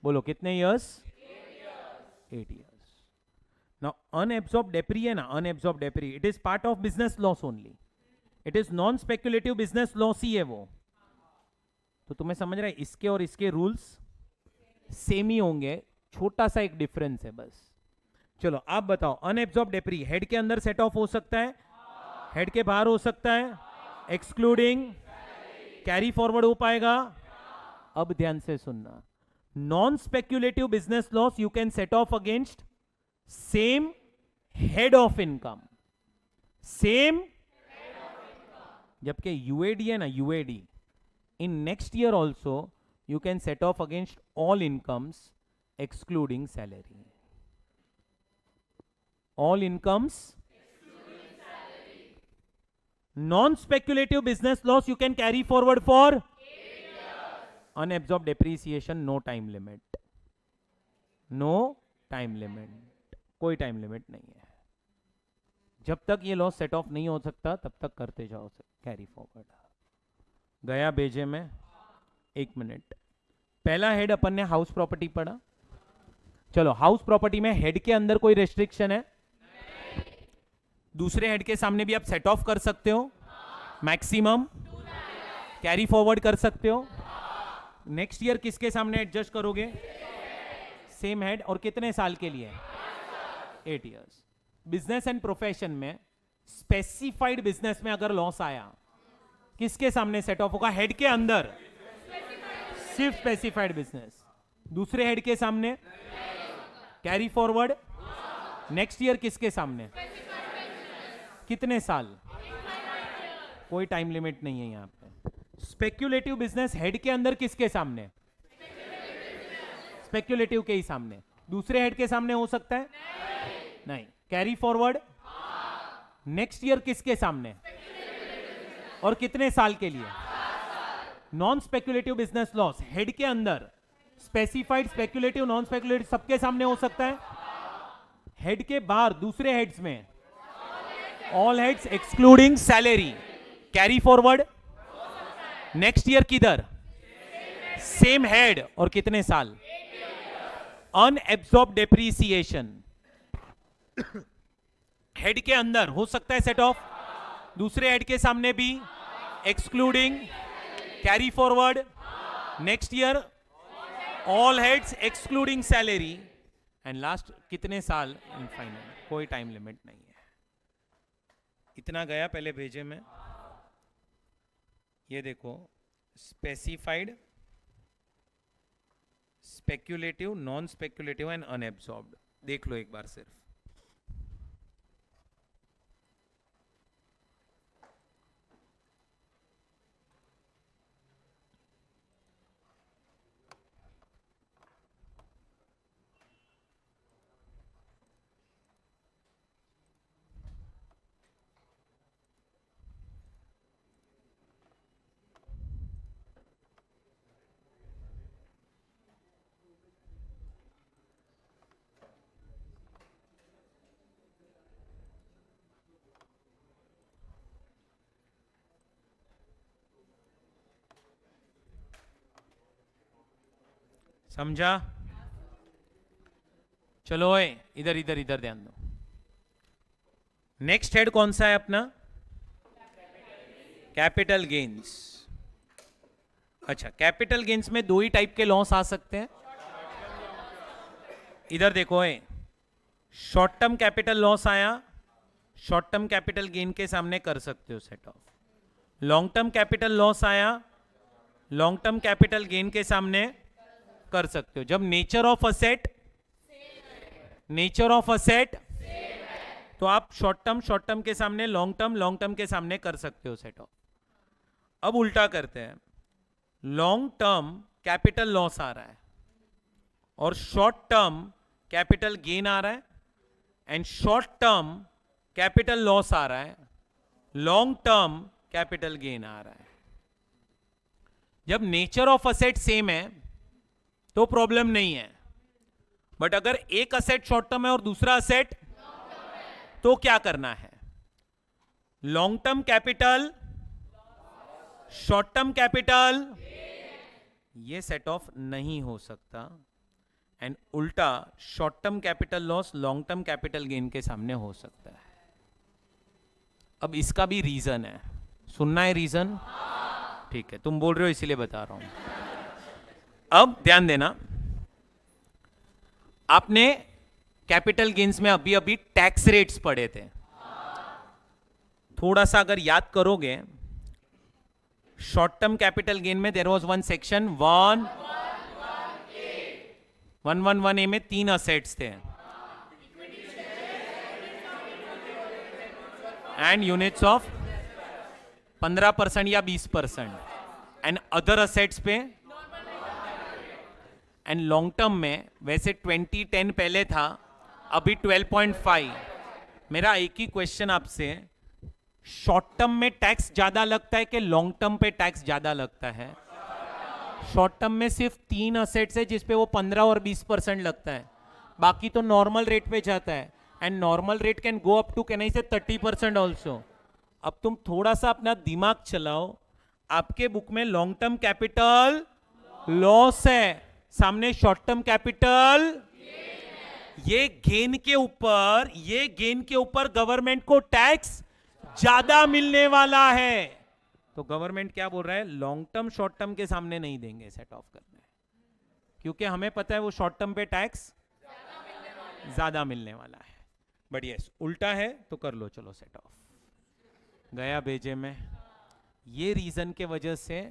बोलो कितने years? 8 years. Now unabsorbed depre है ना, unabsorbed depre, it is part of business loss only. It is non speculative business loss ही है वो। तो तुम्हें समझ रहा है, इसके और इसके रूल्स सेम ही होंगे, छोटा सा एक डिफरेंस है बस। चलो आप बताओ, अनएब्सॉर्ब्ड डेप्री हेड के अंदर सेट ऑफ हो सकता है, हेड के बाहर हो सकता है, एक्सक्लूडिंग कैरी फॉरवर्ड हो पाएगा? अब ध्यान से सुनना, non speculative business loss you can set off against same head of income. Same, जबकि यूएडी है ना, UAD in next year also you can set off against all incomes excluding salary, all incomes. Non speculative business loss you can carry forward for unabsorbed depreciation, no time limit, no time limit, कोई time limit नहीं है. जब तक ये loss set of नहीं हो सकता तब तक करते जाओ कैरी फॉरवर्ड. गया बेजे में 1 मिनट. पहला हेड अपन ने हाउस प्रॉपर्टी पढ़ा. चलो, हाउस प्रॉपर्टी में हेड के अंदर कोई रेस्ट्रिक्शन है? दूसरे हेड के सामने भी आप सेट ऑफ कर सकते हो, मैक्सिमम कैरी फॉरवर्ड कर सकते हो. नेक्स्ट ईयर किसके सामने एडजस्ट करोगे? Same head. और कितने साल के लिए? 8 इयर्स. बिजनेस एंड प्रोफेशन में स्पेसिफाइड बिजनेस में अगर लॉस आया किसके सामने सेट ऑफ होगा? हेड के अंदर सिर्फ स्पेसिफाइड बिजनेस. दूसरे हेड के सामने कैरी फॉरवर्ड. नेक्स्ट ईयर किसके सामने? कितने साल? कोई टाइम लिमिट नहीं है यहां पे. स्पेक्युलेटिव बिजनेस हेड के अंदर किसके सामने? स्पेक्युलेटिव के ही सामने. दूसरे हेड के सामने हो सकता है? नहीं. कैरी फॉरवर्ड नेक्स्ट ईयर किसके सामने? और कितने साल के लिए? Non speculative business loss head के अंदर स्पेसिफाइड, स्पेक्युलेटिव, नॉन स्पेक्युलेटिव सबके सामने हो सकता है. हेड के बाहर दूसरे हेड्स में all heads excluding salary, carry forward next year किधर? Same head. और कितने साल? अनएब्सॉर्ब डेप्रीसिएशन हेड के अंदर हो सकता है सेट ऑफ, दूसरे हेड के सामने भी excluding, carry forward next year all heads excluding salary, and last कितने साल? इनफाइनाइट. कोई टाइम लिमिट नहीं है. इतना गया पहले भेजे में. ये देखो, specified, speculative, non speculative and unabsorbed. देख लो एक बार सिर्फ. समझा? चलो ओए, इधर इधर इधर ध्यान दो. नेक्स्ट हेड कौन सा है अपना? Capital gains. अच्छा, कैपिटल गेन्स में 2 ही टाइप के लॉस आ सकते हैं. इधर देखो ओए, शॉर्ट टर्म कैपिटल लॉस आया, शॉर्ट टर्म कैपिटल गेन के सामने कर सकते हो set of. Long term capital loss आया, लॉन्ग टर्म कैपिटल गेन के सामने कर सकते हो. जब nature of asset, nature of asset, तो आप शॉर्ट टर्म के सामने, लॉन्ग टर्म के सामने कर सकते हो सेट ऑफ. अब उल्टा करते हैं. लॉन्ग टर्म कैपिटल लॉस आ रहा है और शॉर्ट टर्म कैपिटल गेन आ रहा है, and short term capital loss आ रहा है, लॉन्ग टर्म कैपिटल गेन आ रहा है. जब नेचर ऑफ असेट सेम है तो प्रॉब्लम नहीं है. बट अगर एक असेट शॉर्ट टर्म है और दूसरा असेट, तो क्या करना है? Long term capital, short term capital, ये सेट ऑफ नहीं हो सकता. एंड उल्टा short term capital loss long term capital gain के सामने हो सकता है. अब इसका भी रीजन है, सुनना है रीजन? ठीक है, तुम बोल रहे हो इसीलिए बता रहा हूं. अब ध्यान देना, आपने कैपिटल गेन्स में अभी अभी टैक्स रेट्स पढ़े थे. थोड़ा सा अगर याद करोगे, शॉर्ट टर्म कैपिटल गेन में there was one section 111A में 3 असेट्स थे. एंड यूनिट्स ऑफ 15% या 20%, एंड अदर असेट्स पे, एंड लॉन्ग टर्म में वैसे 2010 पहले था, अभी 12.5। मेरा एक ही क्वेश्चन आपसे, शॉर्ट टर्म में टैक्स ज्यादा लगता है कि लॉन्ग टर्म पे टैक्स ज्यादा लगता है? शॉर्ट टर्म में सिर्फ 3 असेट्स है जिसपे वो 15 और 20% लगता है, बाकी तो नॉर्मल रेट पे जाता है, and normal rate can go up to can I say 30% also. अब तुम थोड़ा सा अपना दिमाग चलाओ, आपके बुक में लॉन्ग टर्म कैपिटल लॉस है, सामने शॉर्ट टर्म कैपिटल, ये गेन के ऊपर गवर्नमेंट को टैक्स ज्यादा मिलने वाला है। तो गवर्नमेंट क्या बोल रहा है, लॉन्ग टर्म शॉर्ट टर्म के सामने नहीं देंगे सेट ऑफ करने, क्योंकि हमें पता है वो शॉर्ट टर्म पे टैक्स ज्यादा मिलने वाला है। बट यस, उल्टा है तो कर लो, चलो सेट ऑफ गया भेजे में। ये रीजन के वजह से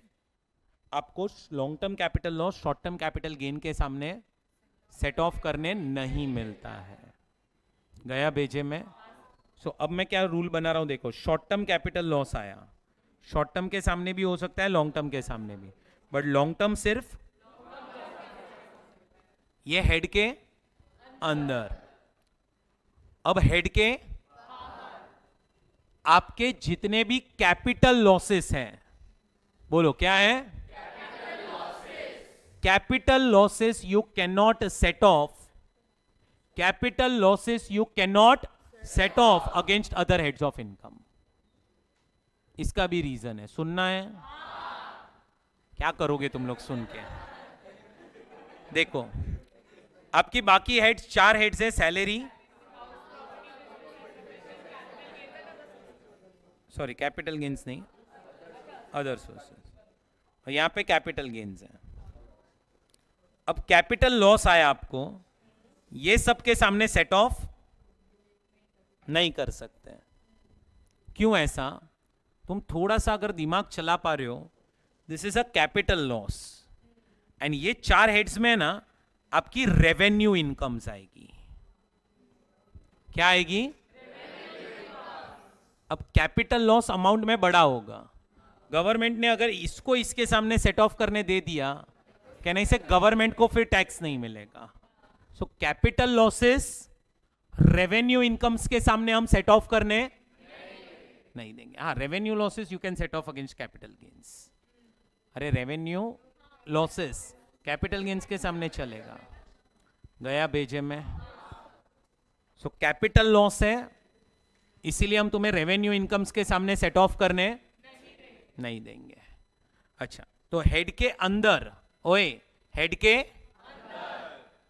आपको long term capital loss short term capital gain के सामने सेट ऑफ करने नहीं मिलता है। गया भेजे में। सो अब मैं क्या रूल बना रहा हूं, देखो, शॉर्ट टर्म कैपिटल लॉस आया, शॉर्ट टर्म के सामने भी हो सकता है, लॉन्ग टर्म के सामने भी, बट लॉन्ग टर्म सिर्फ ये हेड के अंदर। अब हेड के आपके जितने भी कैपिटल लॉसेस हैं, बोलो क्या है? Capital losses you can not set of, capital losses you can not set off against other heads of income. इसका भी रीजन है, सुनना है? क्या करोगे तुम लोग सुन के? देखो, आपकी बाकी हेड्स 4 हेड्स है, सैलरी, सॉरी कैपिटल गेन्स नहीं, अदर सोर्सेस, और यहां पे कैपिटल गेन्स है। अब कैपिटल लॉस आया आपको, ये सबके सामने सेट ऑफ नहीं कर सकते। क्यों ऐसा? तुम थोड़ा सा अगर दिमाग चला पा रहे हो, this is a capital loss, and ये 4 हेड्स में ना आपकी रेवेन्यू इनकम्स आएगी। क्या आएगी? अब कैपिटल लॉस अमाउंट में बड़ा होगा, गवर्नमेंट ने अगर इसको इसके सामने सेट ऑफ करने दे दिया, कहने से गवर्नमेंट को फिर टैक्स नहीं मिलेगा। So capital losses revenue incomes के सामने हम सेट ऑफ करने नहीं देंगे। हाँ, revenue losses you can set off against capital gains. अरे रेवेन्यू लॉसेस कैपिटल गेन्स के सामने चलेगा। गया भेजे में। सो कैपिटल लॉस है, इसीलिए हम तुम्हें रेवेन्यू इनकम्स के सामने सेट ऑफ करने नहीं देंगे। अच्छा, तो हेड के अंदर, ओए हेड के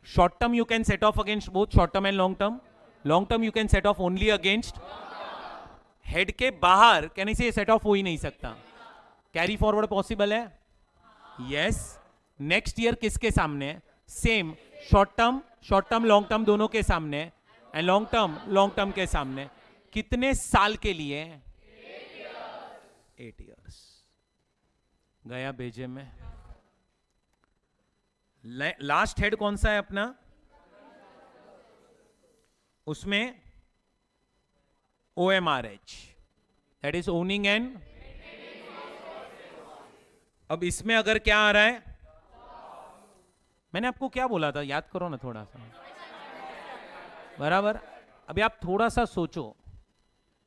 short term you can set off against both short term and long term, long term you can set of only against. Head के बाहर कहने से ये सेट ऑफ हो ही नहीं सकता, कैरी फॉरवर्ड पॉसिबल है? यस। नेक्स्ट ईयर किसके सामने? Same, short term long term दोनों के सामने, एंड लॉन्ग टर्म के सामने। कितने साल के लिए? 8 इयर्स। गया भेजे में। लास्ट हेड कौन सा है अपना? उसमें OMRH, that is owning and. अब इसमें अगर क्या आ रहा है, मैंने आपको क्या बोला था, याद करो ना थोड़ा सा, बराबर। अभी आप थोड़ा सा सोचो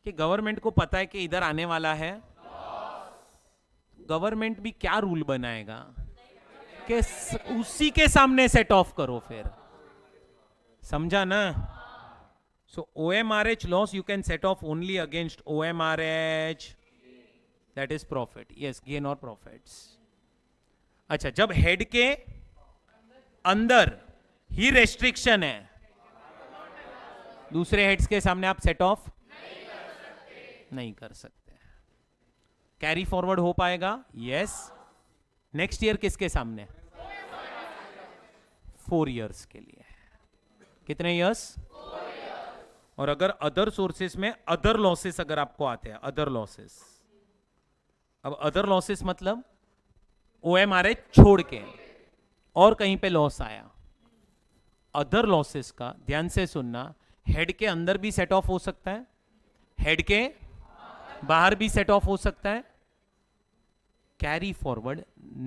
कि गवर्नमेंट को पता है कि इधर आने वाला है, गवर्नमेंट भी क्या रूल बनाएगा कि उसी के सामने सेट ऑफ करो, फिर समझा ना? सो OMRH loss you can set of only against OMRH, that is profit, yes, gain और प्रॉफिट्स। अच्छा, जब हेड के अंदर ही रेस्ट्रिक्शन है, दूसरे हेड्स के सामने आप सेट ऑफ नहीं कर सकते। कैरी फॉरवर्ड हो पाएगा? यस। नेक्स्ट ईयर किसके सामने? 4 इयर्स के लिए। कितने इयर्स? 4 इयर्स। और अगर अदर सोर्सेस में अदर लॉसेस अगर आपको आते हैं, अदर लॉसेस, अब अदर लॉसेस मतलब OMRH छोड़ के और कहीं पे लॉस आया, अदर लॉसेस का ध्यान से सुनना, हेड के अंदर भी सेट ऑफ हो सकता है, हेड के बाहर भी सेट ऑफ हो सकता है, कैरी फॉरवर्ड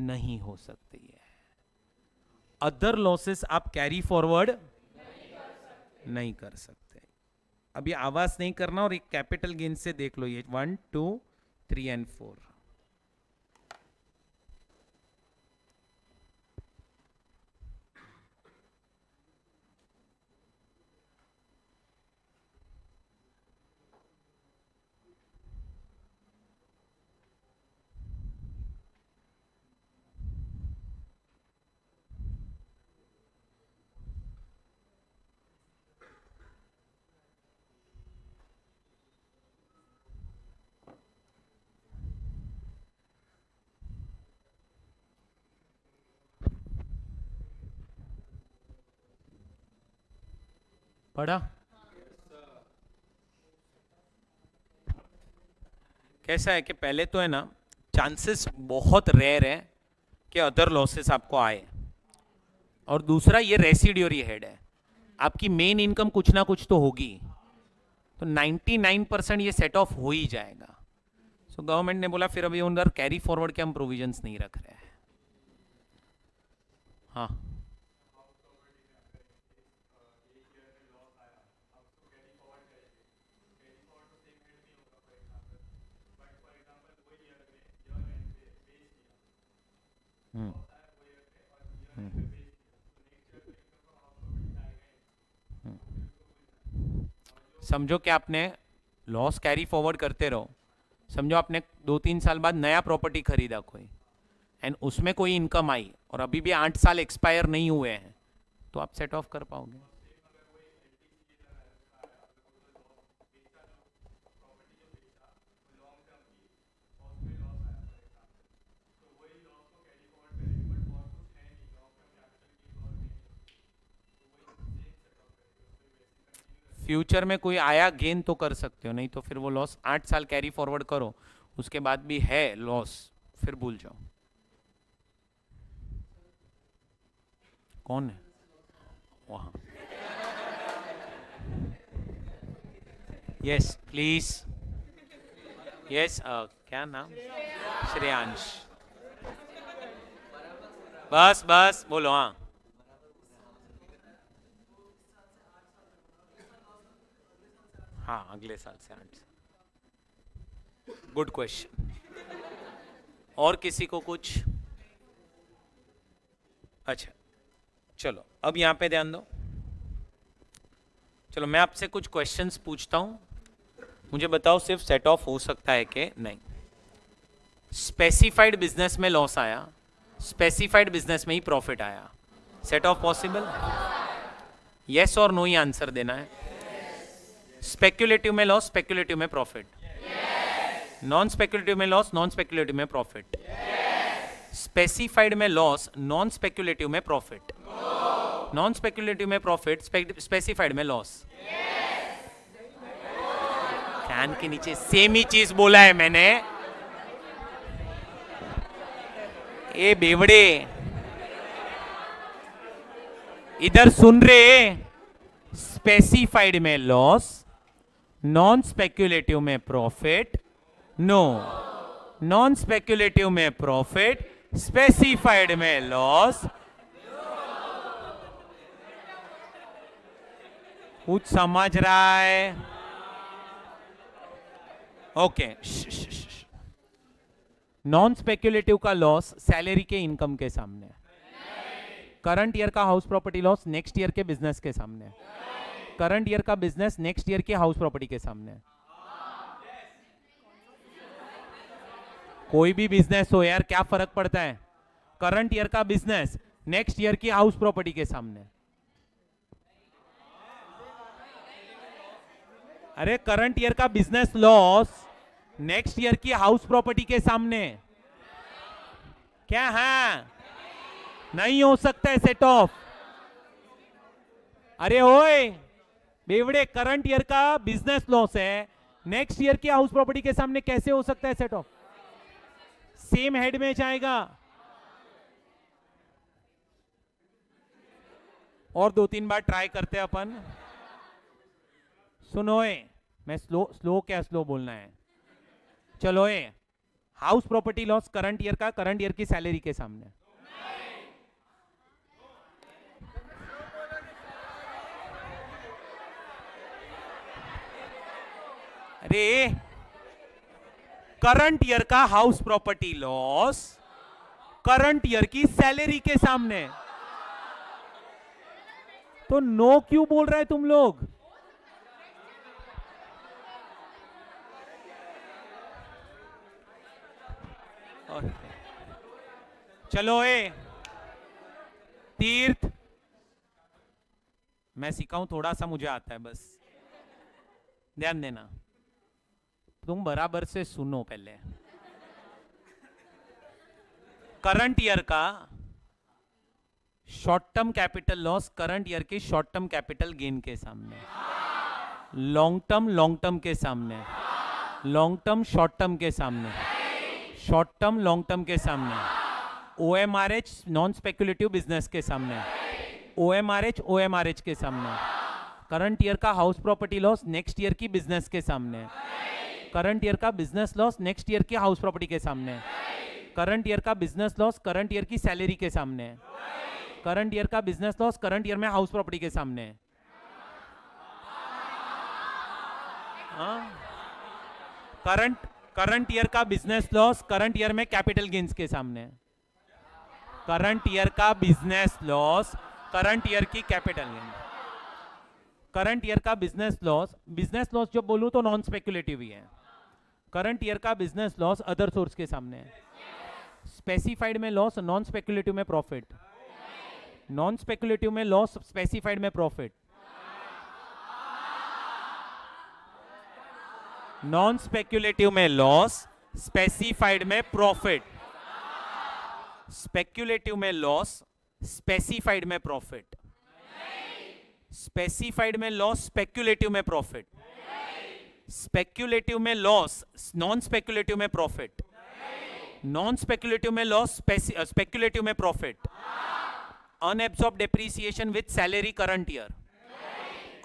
नहीं हो सकती है। अदर लॉसेस आप कैरी फॉरवर्ड नहीं कर सकते। अभी आवाज नहीं करना और एक कैपिटल गेन से देख लो, ये 1 2 3 एंड 4। पढ़ा? कैसा है कि पहले तो है ना, चांसेस बहुत रेयर है कि अदर लॉसेस आपको आए, और दूसरा ये रेसिड्यूरी हेड है, आपकी मेन इनकम कुछ ना कुछ तो होगी, तो 99% ये सेट ऑफ हो ही जाएगा। सो गवर्नमेंट ने बोला फिर अभी उधर कैरी फॉरवर्ड के हम प्रोविजंस नहीं रख रहे हैं। हाँ, समझो कि आपने लॉस कैरी फॉरवर्ड करते रहो, समझो आपने 2-3 साल बाद नया प्रॉपर्टी खरीदा कोई, एंड उसमें कोई इनकम आई और अभी भी 8 साल एक्सपायर नहीं हुए हैं, तो आप सेट ऑफ कर पाओगे? फ्यूचर में कोई आया गेन तो कर सकते हो, नहीं तो फिर वो लॉस 8 साल कैरी फॉरवर्ड करो, उसके बाद भी है लॉस, फिर भूल जाओ। कौन है वहां? Yes please. यस, क्या नाम? श्रेयांश। बस बस बोलो। हाँ, हाँ अगले साल से 8 साल। Good question. और किसी को कुछ? अच्छा चलो अब यहां पे ध्यान दो। चलो मैं आपसे कुछ क्वेश्चंस पूछता हूं, मुझे बताओ सिर्फ सेट ऑफ हो सकता है कि नहीं। स्पेसिफाइड बिजनेस में लॉस आया, स्पेसिफाइड बिजनेस में ही प्रॉफिट आया, सेट ऑफ पॉसिबल? यस और नो ही आंसर देना है। स्पेक्युलेटिव में लॉस, स्पेक्युलेटिव में प्रॉफिट। नॉन स्पेक्युलेटिव में लॉस, नॉन स्पेक्युलेटिव में प्रॉफिट। स्पेसिफाइड में लॉस, नॉन स्पेक्युलेटिव में प्रॉफिट। नॉन स्पेक्युलेटिव में प्रॉफिट, स्पेसिफाइड में लॉस। कान के नीचे सेम ही चीज बोला है मैंने। ए बेवड़े, इधर सुन रहे? स्पेसिफाइड में लॉस, नॉन स्पेक्युलेटिव में प्रॉफिट। नो, नॉन स्पेक्युलेटिव में प्रॉफिट, स्पेसिफाइड में लॉस। कुछ समझ रहा है? ओके। नॉन स्पेक्युलेटिव का लॉस सैलरी के इनकम के सामने, करंट ईयर का house property loss next year के बिजनेस के सामने, करंट ईयर का बिजनेस नेक्स्ट ईयर के हाउस प्रॉपर्टी के सामने। कोई भी बिजनेस हो यार, क्या फर्क पड़ता है? करंट ईयर का बिजनेस नेक्स्ट ईयर की हाउस प्रॉपर्टी के सामने। अरे करंट ईयर का बिजनेस लॉस नेक्स्ट ईयर की हाउस प्रॉपर्टी के सामने। क्या है? नहीं हो सकता है सेट ऑफ। अरे ओए बेवड़े, करंट ईयर का बिजनेस लॉस है, नेक्स्ट ईयर की हाउस प्रॉपर्टी के सामने कैसे हो सकता है सेट ऑफ? सेम हेड में जाएगा। और 2-3 बार ट्राई करते हैं अपन। सुनो, मैं स्लो क्या स्लो बोलना है? चलो ए, house property loss current year का करंट ईयर की सैलरी के सामने। अरे करंट ईयर का house property loss current year की सैलरी के सामने। तो नो क्यों बोल रहे हैं तुम लोग? चलो ए तीर्थ, मैं सिखाऊं थोड़ा सा, मुझे आता है, बस ध्यान देना। तुम बराबर से सुनो पहले। करंट ईयर का short term capital loss current year की शॉर्ट टर्म कैपिटल गेन के सामने, लॉन्ग टर्म के सामने, लॉन्ग टर्म शॉर्ट टर्म के सामने, शॉर्ट टर्म लॉन्ग टर्म के सामने, OMRH नॉन स्पेकुलेटिव बिजनेस के सामने, OMRH के सामने, करंट ईयर का house property loss next year की बिजनेस के सामने, करंट ईयर का बिजनेस लॉस नेक्स्ट ईयर की हाउस प्रॉपर्टी के सामने, करंट ईयर का बिजनेस लॉस करंट ईयर की सैलरी के सामने, करंट ईयर का बिजनेस लॉस करंट ईयर में हाउस प्रॉपर्टी के सामने। करंट ईयर का बिजनेस लॉस करंट ईयर में कैपिटल गेन्स के सामने, करंट ईयर का बिजनेस लॉस करंट ईयर की कैपिटल गेन, करंट ईयर का बिजनेस लॉस जब बोलूं तो नॉन स्पेकुलेटिव ही है। करंट ईयर का बिजनेस लॉस अदर सोर्स के सामने है। स्पेसिफाइड में लॉस, नॉन स्पेकुलेटिव में प्रॉफिट, नॉन स्पेकुलेटिव में लॉस, स्पेसिफाइड में प्रॉफिट, नॉन स्पेकुलेटिव में लॉस, स्पेसिफाइड में प्रॉफिट, स्पेकुलेटिव में लॉस, स्पेसिफाइड में प्रॉफिट, स्पेसिफाइड में लॉस, स्पेकुलेटिव में प्रॉफिट, स्पेकुलेटिव में लॉस, नॉन स्पेकुलेटिव में प्रॉफिट, नॉन स्पेकुलेटिव में लॉस, स्पेकुलेटिव में profit, unabsorbed depreciation with salary current year,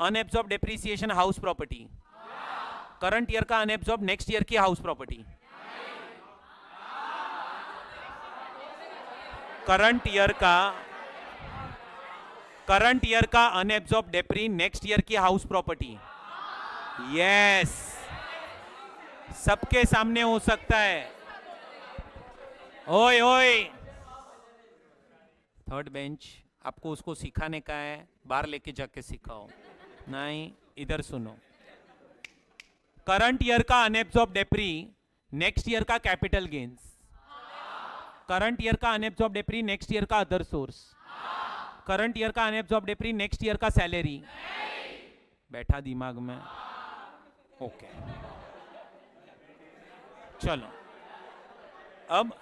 unabsorbed depreciation house property, current year का unabsorbed next year की house property, current year का unabsorbed डेप्री next year की house property. Yes, सबके सामने हो सकता है। ओए ओए, थर्ड बेंच, आपको उसको सिखाने का है, बाहर लेके जाके सिखाओ। नहीं, इधर सुनो। करंट ईयर का अनएब्सॉर्ब डेप्री नेक्स्ट ईयर का कैपिटल गेन्स, करंट ईयर का अनएब्सॉर्ब डेप्री नेक्स्ट ईयर का अदर सोर्स, करंट ईयर का अनएब्सॉर्ब डेप्री नेक्स्ट ईयर का सैलरी। बैठा दिमाग में? ओके, चलो अब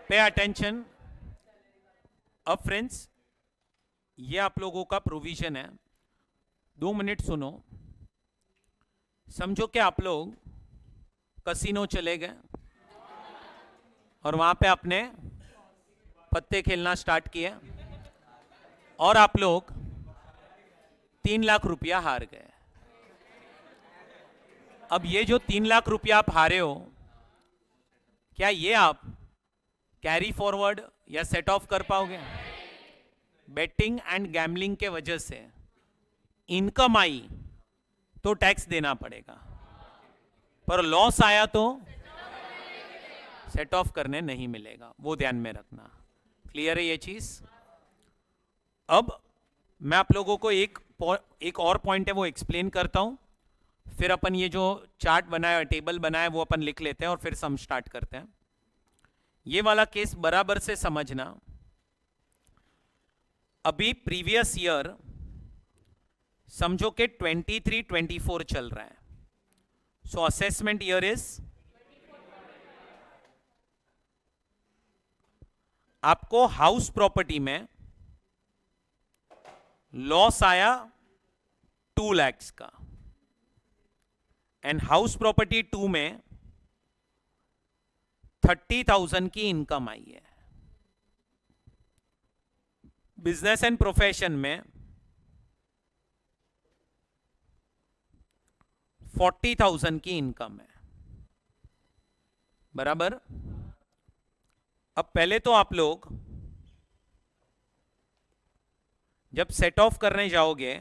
पे अटेंशन। अब फ्रेंड्स, ये आप लोगों का प्रोविजन है, 2 मिनट सुनो। समझो कि आप लोग कसिनो चले गए और वहां पे आपने पत्ते खेलना स्टार्ट किए और आप लोग 3 लाख रुपया हार गए। अब ये जो 3 लाख रुपया आप हारे हो, क्या ये आप कैरी फॉरवर्ड या सेट ऑफ कर पाओगे? बेटिंग एंड गैम्बलिंग के वजह से इनकम आई तो टैक्स देना पड़ेगा, पर लॉस आया तो सेट ऑफ करने नहीं मिलेगा, वो ध्यान में रखना। क्लियर है ये चीज? अब मैं आप लोगों को एक और पॉइंट है वो एक्सप्लेन करता हूं, फिर अपन ये जो चार्ट बनाया, टेबल बनाया, वो अपन लिख लेते हैं और फिर सम स्टार्ट करते हैं। ये वाला केस बराबर से समझना। अभी प्रीवियस ईयर समझो कि 23-24 चल रहा है, सो असेसमेंट ईयर इज, आपको हाउस प्रॉपर्टी में लॉस आया 2 लाख का, एंड हाउस प्रॉपर्टी 2 में 30,000 की इनकम आई है। बिजनेस एंड प्रोफेशन में 40,000 की इनकम है, बराबर। अब पहले तो आप लोग जब सेट ऑफ करने जाओगे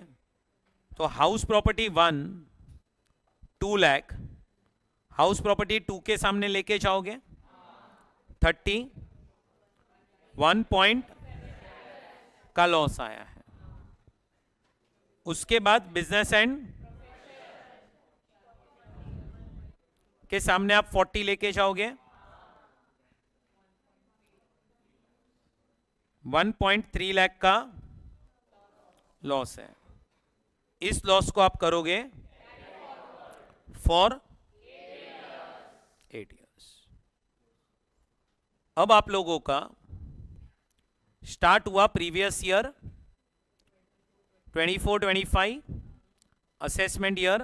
तो house property 1 2 lakh, house property 2 के सामने लेके जाओगे 30, 1 पॉइंट का लॉस आया है। उसके बाद बिजनेस एंड के सामने आप 40 लेके जाओगे, 1.3 लाख का लॉस है। इस लॉस को आप करोगे फॉर 8 इयर्स। अब आप लोगों का स्टार्ट हुआ प्रीवियस ईयर 24-25 असेसमेंट ईयर।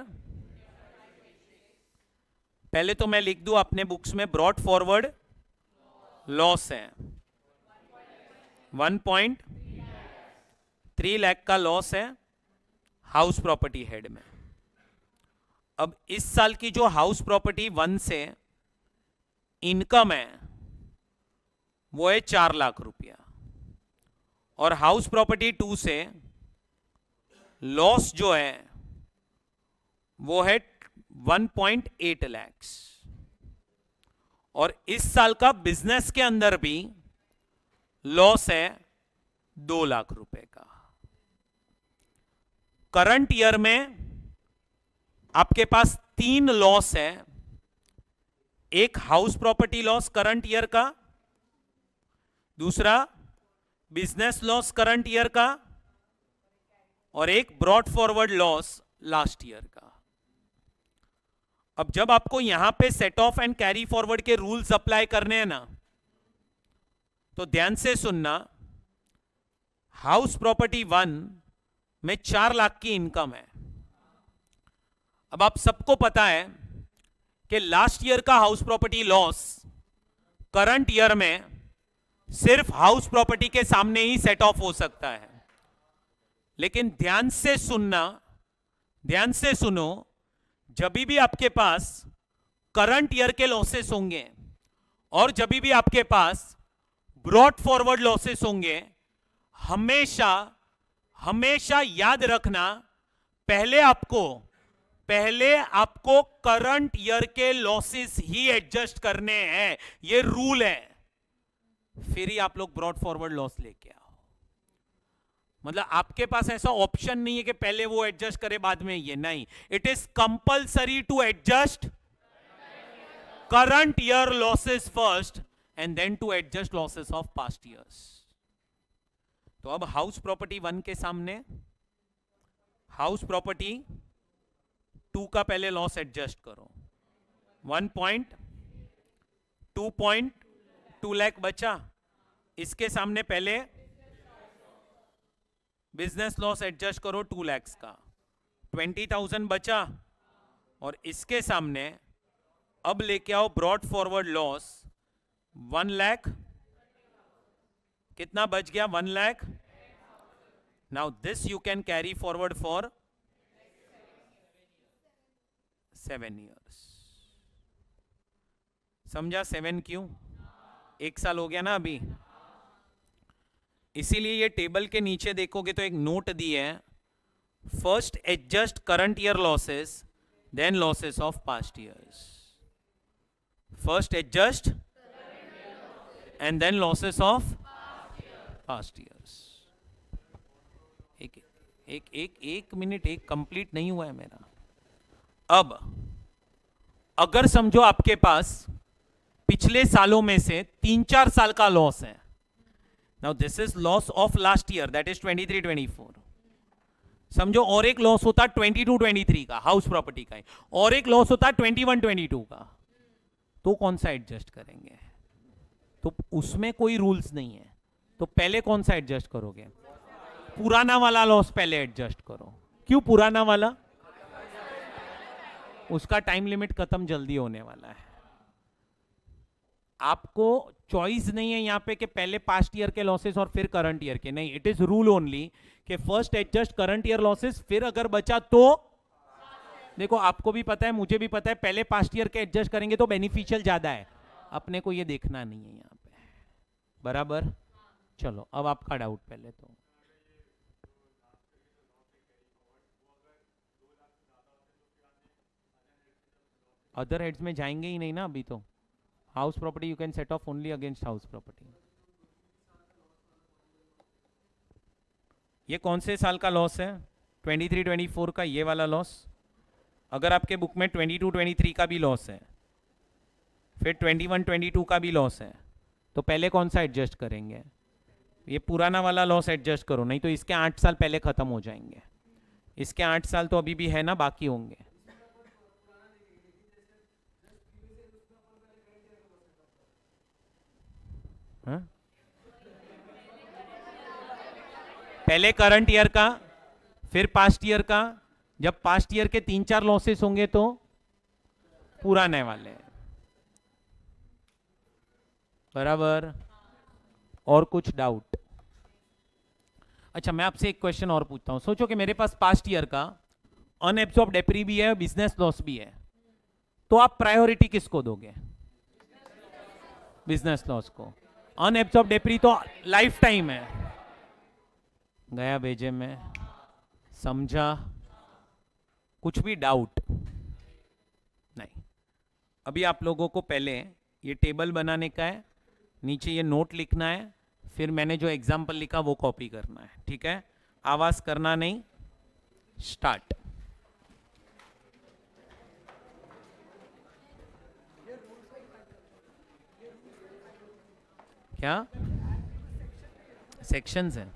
पहले तो मैं लिख दूं अपने बुक्स में ब्रॉट फॉरवर्ड लॉस है 1.3 लाख का लॉस है हाउस प्रॉपर्टी हेड में। अब इस साल की जो हाउस प्रॉपर्टी 1 से इनकम है वो है 4 लाख रुपया, और हाउस प्रॉपर्टी 2 से लॉस जो है वो है 1.8 लाख। और इस साल का बिजनेस के अंदर भी लॉस है 2 लाख रुपए का। करंट ईयर में आपके पास 3 लॉस है। एक house property loss current year का, दूसरा बिजनेस लॉस करंट ईयर का, और एक brought forward loss last year का। अब जब आपको यहां पे set off and carry forward के रूल्स अप्लाई करने हैं ना, तो ध्यान से सुनना। हाउस प्रॉपर्टी 1 में 4 लाख की इनकम है। अब आप सबको पता है कि लास्ट ईयर का house property loss current year में सिर्फ हाउस प्रॉपर्टी के सामने ही सेट ऑफ हो सकता है। लेकिन ध्यान से सुनना, ध्यान से सुनो, जब भी आपके पास करंट ईयर के लॉसेस होंगे और जब भी आपके पास ब्रॉट फॉरवर्ड लॉसेस होंगे, हमेशा हमेशा याद रखना, पहले आपको करंट ईयर के लॉसेस ही एडजस्ट करने हैं। ये रूल है। फिर ही आप लोग ब्रॉट फॉरवर्ड लॉस लेके आओ। मतलब आपके पास ऐसा ऑप्शन नहीं है कि पहले वो एडजस्ट करे बाद में ये, नहीं। It is compulsory to adjust current year losses first and then to adjust losses of past years. तो अब हाउस प्रॉपर्टी 1 के सामने हाउस प्रॉपर्टी 2 का पहले लॉस एडजस्ट करो। 2.2 लाख बचा। इसके सामने पहले बिजनेस लॉस एडजस्ट करो 2 लाख का, 20,000 बचा। और इसके सामने अब लेके आओ ब्रॉड फॉरवर्ड लॉस 1 लाख। कितना बच गया? 1 lakh. Now this you can carry forward for 7 years. समझा? 7 क्यों? 1 साल हो गया ना अभी। इसीलिए ये टेबल के नीचे देखोगे तो एक नोट दी है, first adjust current year losses then losses of past years. First adjust and then losses of past years. एक मिनट, एक कंप्लीट नहीं हुआ है मेरा। अब अगर समझो आपके पास पिछले सालों में से 3-4 साल का लॉस है। Now this is loss of last year, that is 23-24। समझो और एक लॉस होता 22-23 का हाउस प्रॉपर्टी का, और एक लॉस होता 21-22 का, तो कौन सा एडजस्ट करेंगे? तो उसमें कोई रूल्स नहीं है। तो पहले कौन सा एडजस्ट करोगे? पुराना वाला लॉस पहले एडजस्ट करो। क्यों पुराना वाला? उसका टाइम लिमिट खत्म जल्दी होने वाला है। आपको चॉइस नहीं है यहां पे कि पहले पास्ट ईयर के लॉसेस और फिर करंट ईयर के, नहीं। इट इज रूल ओनली कि first adjust current year losses, फिर अगर बचा तो देखो आपको भी पता है, मुझे भी पता है, पहले पास्ट ईयर के एडजस्ट करेंगे तो बेनिफिशियल ज्यादा है, अपने को ये देखना नहीं है यहाँ पे, बराबर। चलो अब आपका डाउट पहले तो। अदर हेड्स में जाएंगे ही नहीं ना अभी तो। House property you can set of only against house property. ये कौन से साल का लॉस है? 23-24 का ये वाला लॉस। अगर आपके बुक में 22-23 का भी लॉस है, फिर 21-22 का भी लॉस है, तो पहले कौन सा एडजस्ट करेंगे? ये पुराना वाला लॉस एडजस्ट करो, नहीं तो इसके 8 साल पहले खत्म हो जाएंगे। इसके 8 साल तो अभी भी है ना, बाकी होंगे। हाँ? पहले करंट ईयर का, फिर पास्ट ईयर का। जब पास्ट ईयर के 3-4 लॉसेस होंगे तो पुराने वाले, बराबर। और कुछ डाउट? अच्छा मैं आपसे एक क्वेश्चन और पूछता हूं। सोचो कि मेरे पास पास्ट ईयर का अनएब्सॉर्ब डेप्री भी है, बिजनेस लॉस भी है, तो आप प्रायोरिटी किसको दोगे? बिजनेस लॉस को। अनएब्सॉर्ब डेप्री तो लाइफ टाइम है। गया भेजे में, समझा? कुछ भी डाउट? नहीं। अभी आप लोगों को पहले ये टेबल बनाने का है, नीचे ये नोट लिखना है, फिर मैंने जो एग्जाम्पल लिखा वो कॉपी करना है, ठीक है? आवाज करना नहीं। स्टार्ट। क्या सेक्शंस हैं?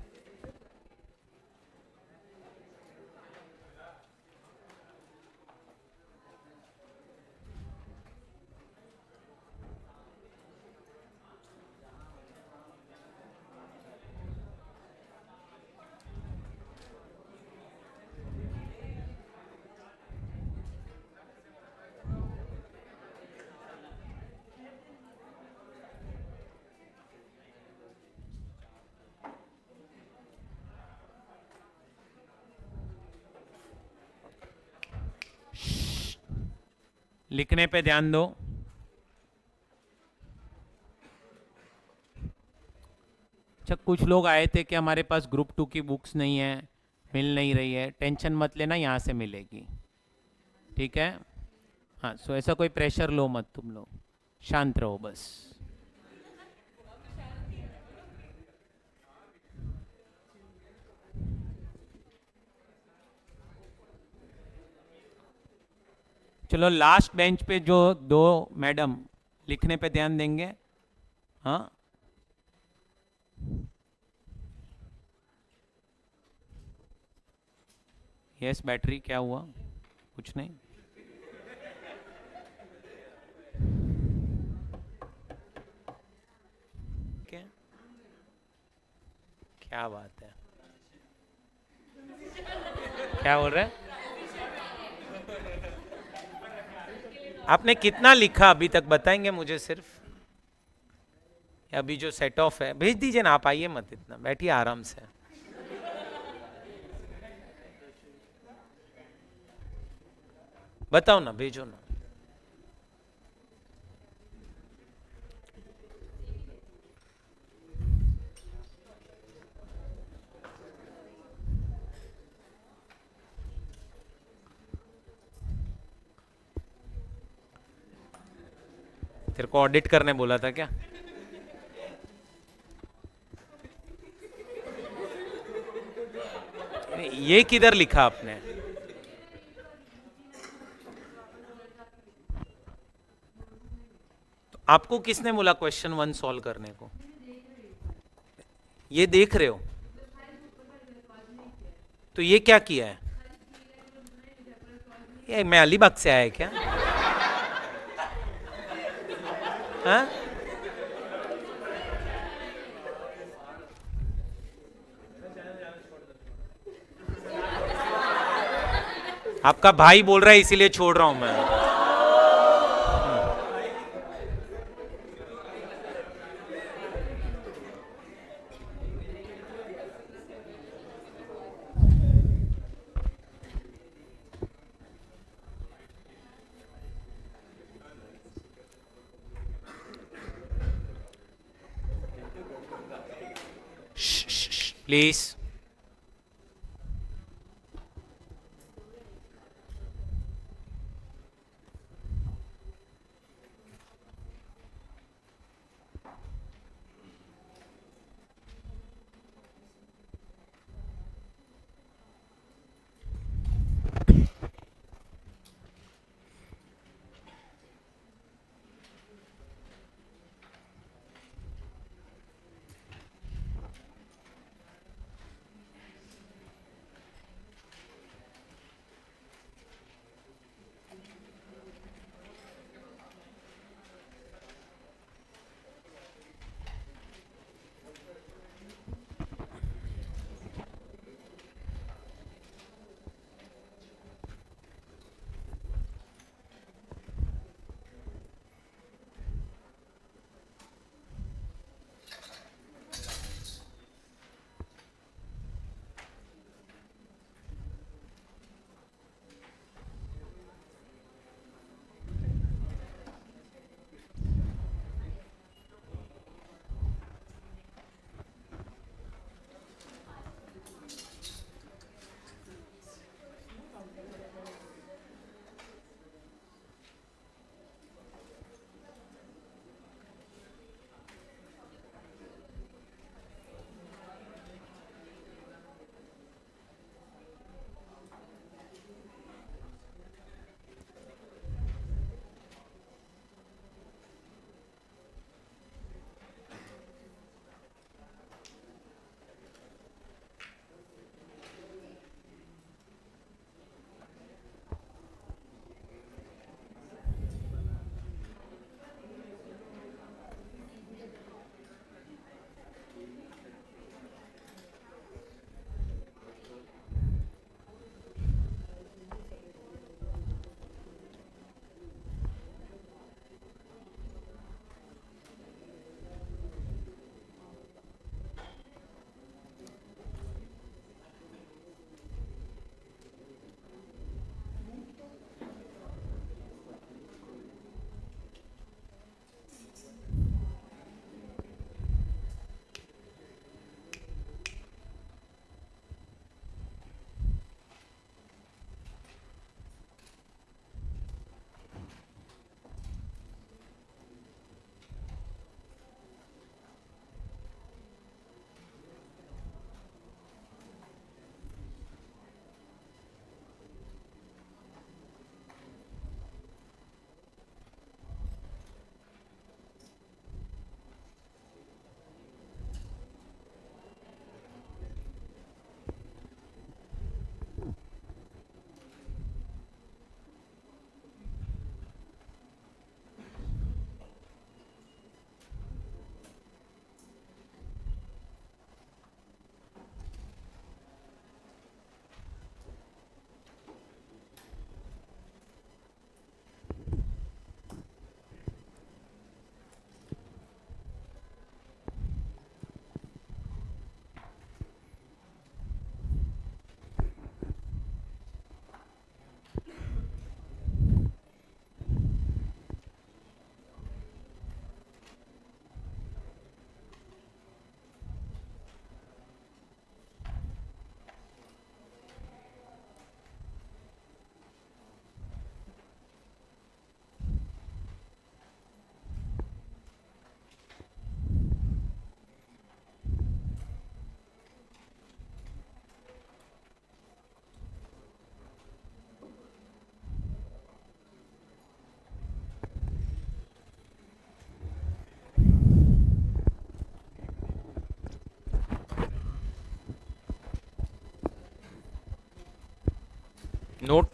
लिखने पे ध्यान दो। अच्छा कुछ लोग आए थे कि हमारे पास ग्रुप 2 की बुक्स नहीं है, मिल नहीं रही है। टेंशन मत लेना, यहाँ से मिलेगी, ठीक है? हाँ, सो ऐसा कोई प्रेशर लो मत तुम लोग, शांत रहो बस। चलो लास्ट बेंच पे जो दो मैडम लिखने पे ध्यान देंगे। हाँ, यस बैटरी क्या हुआ? कुछ नहीं। क्या क्या बात है? क्या बोल रहे हैं? आपने कितना लिखा अभी तक बताएंगे मुझे सिर्फ? अभी जो सेट ऑफ है भेज दीजिए ना, आप आइए मत, इतना बैठिए आराम से। बताओ ना, भेजो ना। तेरे को ऑडिट करने बोला था क्या? ये किधर लिखा आपने? तो आपको किसने बोला क्वेश्चन 1 सॉल्व करने को? ये देख रहे हो? तो ये क्या किया है? ये मैं अलीबाग से आया क्या? हाँ? आपका भाई बोल रहा है इसीलिए छोड़ रहा हूं मैं। प्लीज।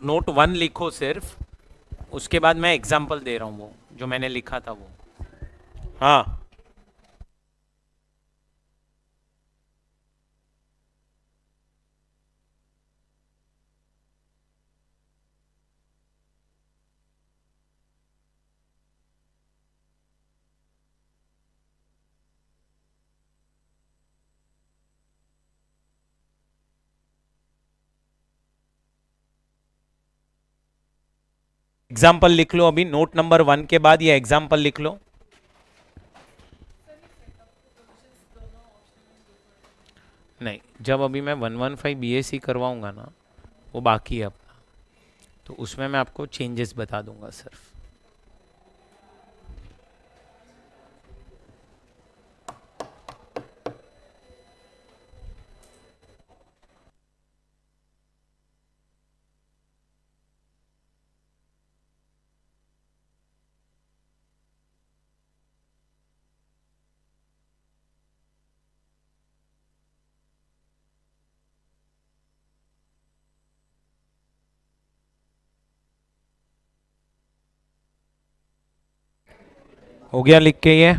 नोट 1 लिखो सिर्फ, उसके बाद मैं एग्जाम्पल दे रहा हूँ वो जो मैंने लिखा था वो। हाँ। एग्जाम्पल लिख लो अभी, नोट नंबर 1 के बाद ये एग्जाम्पल लिख लो। नहीं, जब अभी मैं 115 बीएससी करवाऊंगा ना, वो बाकी है अपना, तो उसमें मैं आपको चेंजेस बता दूंगा सिर्फ। हो गया लिख के ये?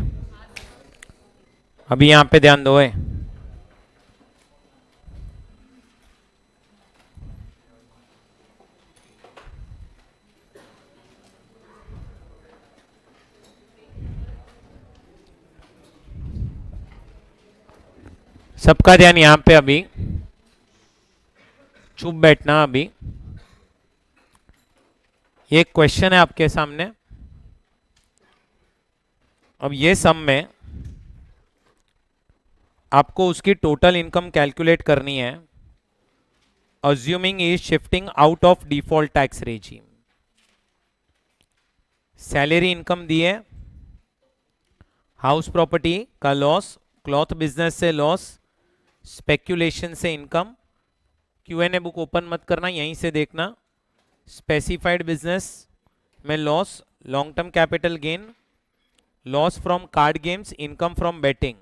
अभी यहाँ पे ध्यान दो। सबका ध्यान यहाँ पे। अभी चुप बैठना। अभी एक क्वेश्चन है आपके सामने। अब ये सम में आपको उसकी टोटल इनकम कैलकुलेट करनी है, assuming is shifting out of default tax regime. Salary income दी है, हाउस प्रॉपर्टी का लॉस, क्लॉथ बिजनेस से लॉस, स्पेक्यूलेशन से इनकम। क्यूएनए बुक ओपन मत करना, यहीं से देखना। स्पेसिफाइड बिजनेस में loss, long term capital gain, loss from card games, income from betting.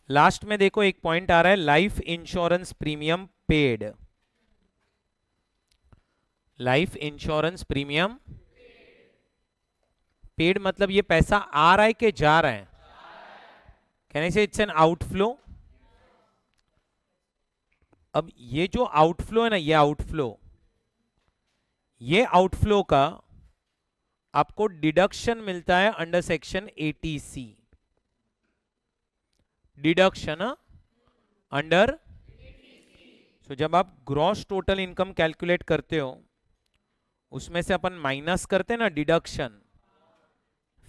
Last में देखो एक पॉइंट आ रहा है, life insurance premium paid. Life insurance premium paid मतलब ये पैसा आ रहा है कि जा रहा है? कैन आई से इट्स एन आउटफ्लो? अब ये जो आउटफ्लो है ना, ये आउटफ्लो का आपको डिडक्शन मिलता है under section 80C। Deduction under. So जब आप ग्रॉस टोटल इनकम कैलकुलेट करते हो, उसमें से अपन माइनस करते हैं ना डिडक्शन,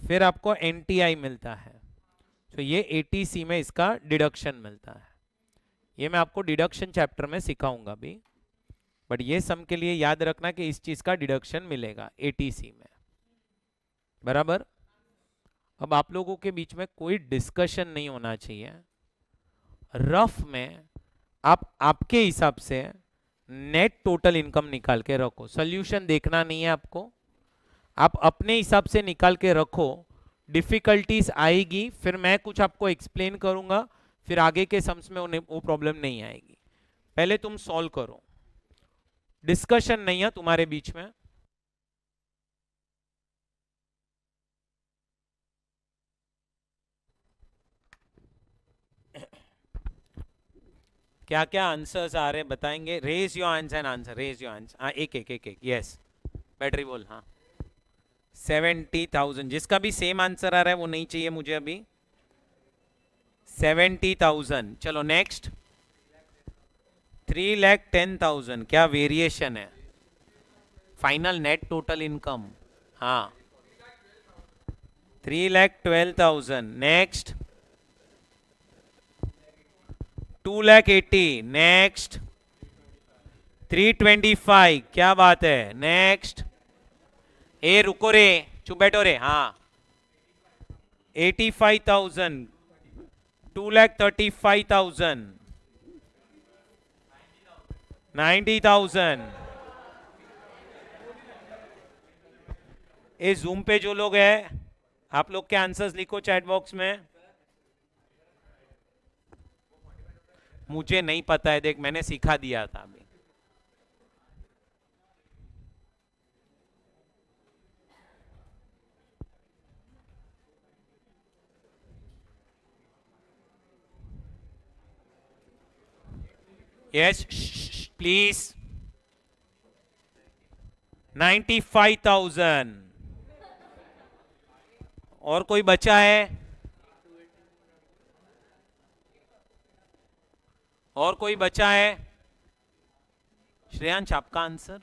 फिर आपको एनटीआई मिलता है। तो ये 80C में इसका डिडक्शन मिलता है। ये मैं आपको डिडक्शन चैप्टर में सिखाऊंगा भी, बट ये सम के लिए याद रखना कि इस चीज का डिडक्शन मिलेगा 80C में, बराबर। अब आप लोगों के बीच में कोई डिस्कशन नहीं होना चाहिए। रफ में आप आपके हिसाब से नेट टोटल इनकम निकाल के रखो, सोल्यूशन देखना नहीं है आपको, आप अपने हिसाब से निकाल के रखो। डिफिकल्टीज आएगी, फिर मैं कुछ आपको एक्सप्लेन करूंगा, फिर आगे के सम्स में वो प्रॉब्लम नहीं आएगी। पहले तुम सॉल्व करो, डिस्कशन नहीं है तुम्हारे बीच में। क्या क्या आंसर्स आ रहे बताएंगे? Raise your answer and answer, raise your answer. हाँ, एक एक एक एक, यस। बैटरी बोल। हाँ, 70,000। जिसका भी सेम आंसर आ रहा है वो नहीं चाहिए मुझे अभी। 70,000। चलो नेक्स्ट। 3,10,000। क्या वेरिएशन है? Final net total income. हाँ, 3,12,000। नेक्स्ट। 2,80,000। नेक्स्ट। 325। क्या बात है? नेक्स्ट। ए रुको रे, चुप बैठो रे। हाँ, 85,000। 2,35,000। 90,000। इस जूम पे जो लोग हैं, आप लोग के आंसर्स लिखो चैट बॉक्स में। मुझे नहीं पता है, देख मैंने सिखा दिया था अभी। Yes, please. 95,000। और कोई बचा है? और कोई बचा है? श्रेयांश, आपका आंसर?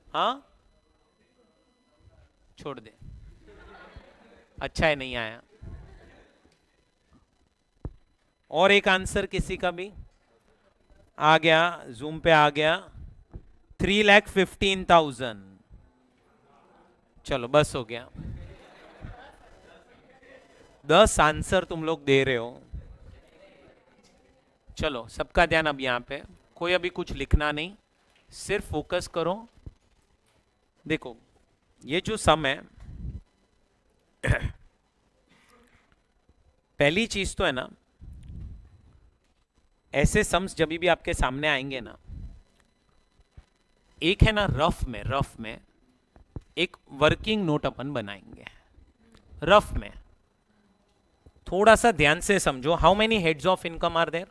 हाँ, छोड़ दे, अच्छा है नहीं आया। और एक आंसर किसी का भी आ गया, जूम पे आ गया, 3,15,000। चलो बस हो गया, 10 आंसर तुम लोग दे रहे हो। चलो सबका ध्यान अब यहाँ पे, कोई अभी कुछ लिखना नहीं, सिर्फ फोकस करो। देखो ये जो सम है, पहली चीज तो है ना, ऐसे सम्स जब भी आपके सामने आएंगे ना, एक है ना रफ में एक वर्किंग नोट अपन बनाएंगे, रफ में। थोड़ा सा ध्यान से समझो, how many heads of income are there?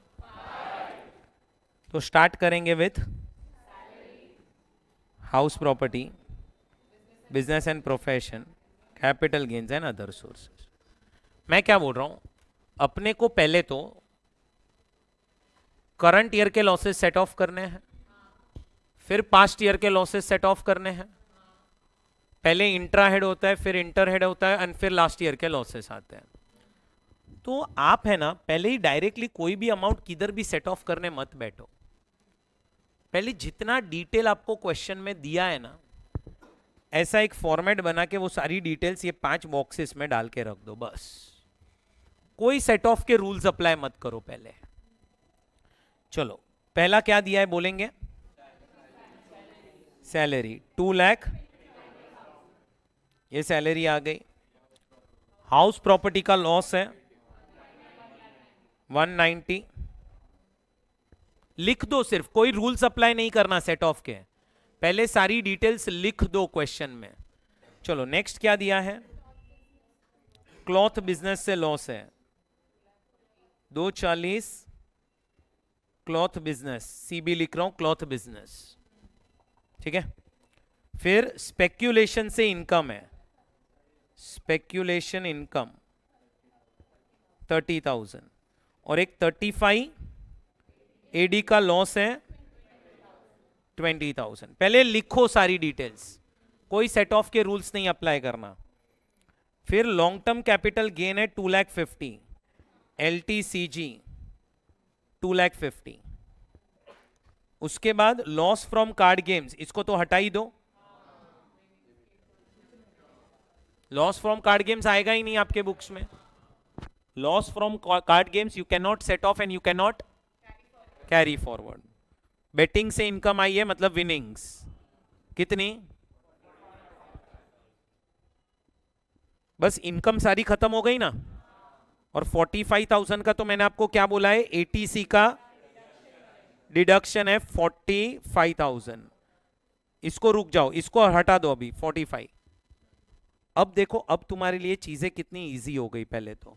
तो स्टार्ट करेंगे with house property, business and profession, capital gains and other sources. मैं क्या बोल रहा हूं, अपने को पहले तो करंट ईयर के लॉसेस सेट ऑफ करने हैं, फिर पास्ट ईयर के लॉसेस सेट ऑफ करने हैं। पहले इंट्रा हेड होता है, फिर इंटर हेड होता है, एंड फिर लास्ट ईयर के लॉसेस आते हैं। तो आप है ना, पहले ही डायरेक्टली कोई भी अमाउंट किधर भी सेट ऑफ करने मत बैठो। पहले जितना डिटेल आपको क्वेश्चन में दिया है ना, ऐसा एक फॉर्मेट बना के वो सारी डिटेल्स ये 5 बॉक्सेस में डाल के रख दो बस। कोई सेट ऑफ के रूल्स अप्लाई मत करो पहले। चलो पहला क्या दिया है बोलेंगे? सैलरी 2 लाख, ये सैलरी आ गई। हाउस प्रॉपर्टी का लॉस है 190, लिख दो, सिर्फ कोई रूल्स अप्लाई नहीं करना सेट ऑफ के, पहले सारी डिटेल्स लिख दो क्वेश्चन में। चलो नेक्स्ट क्या दिया है? क्लॉथ बिजनेस से लॉस है 240, क्लॉथ बिजनेस, सीबी लिख रहा हूं, क्लॉथ बिजनेस, ठीक है। फिर स्पेक्यूलेशन से इनकम है, स्पेक्यूलेशन इनकम 30,000, और एक 35 एडी का लॉस है 20,000। पहले लिखो सारी डिटेल्स, कोई सेट ऑफ के रूल्स नहीं अप्लाई करना। फिर लॉन्ग टर्म कैपिटल गेन है 2,50,000, LTCG 2,50,000। उसके बाद लॉस फ्रॉम कार्ड गेम्स, इसको तो हटा ही दो, लॉस फ्रॉम कार्ड गेम्स आएगा ही नहीं आपके बुक्स में। Loss from card games you can not set off and you can not carry forward. Betting से इनकम आई है, मतलब विनिंग्स कितनी? बस इनकम सारी खत्म हो गई ना। और 45,000 का तो मैंने आपको क्या बोला है, ATC का डिडक्शन है 45,000। इसको रुक जाओ, इसको हटा दो अभी 45। अब देखो, अब तुम्हारे लिए चीजें कितनी इजी हो गई। पहले तो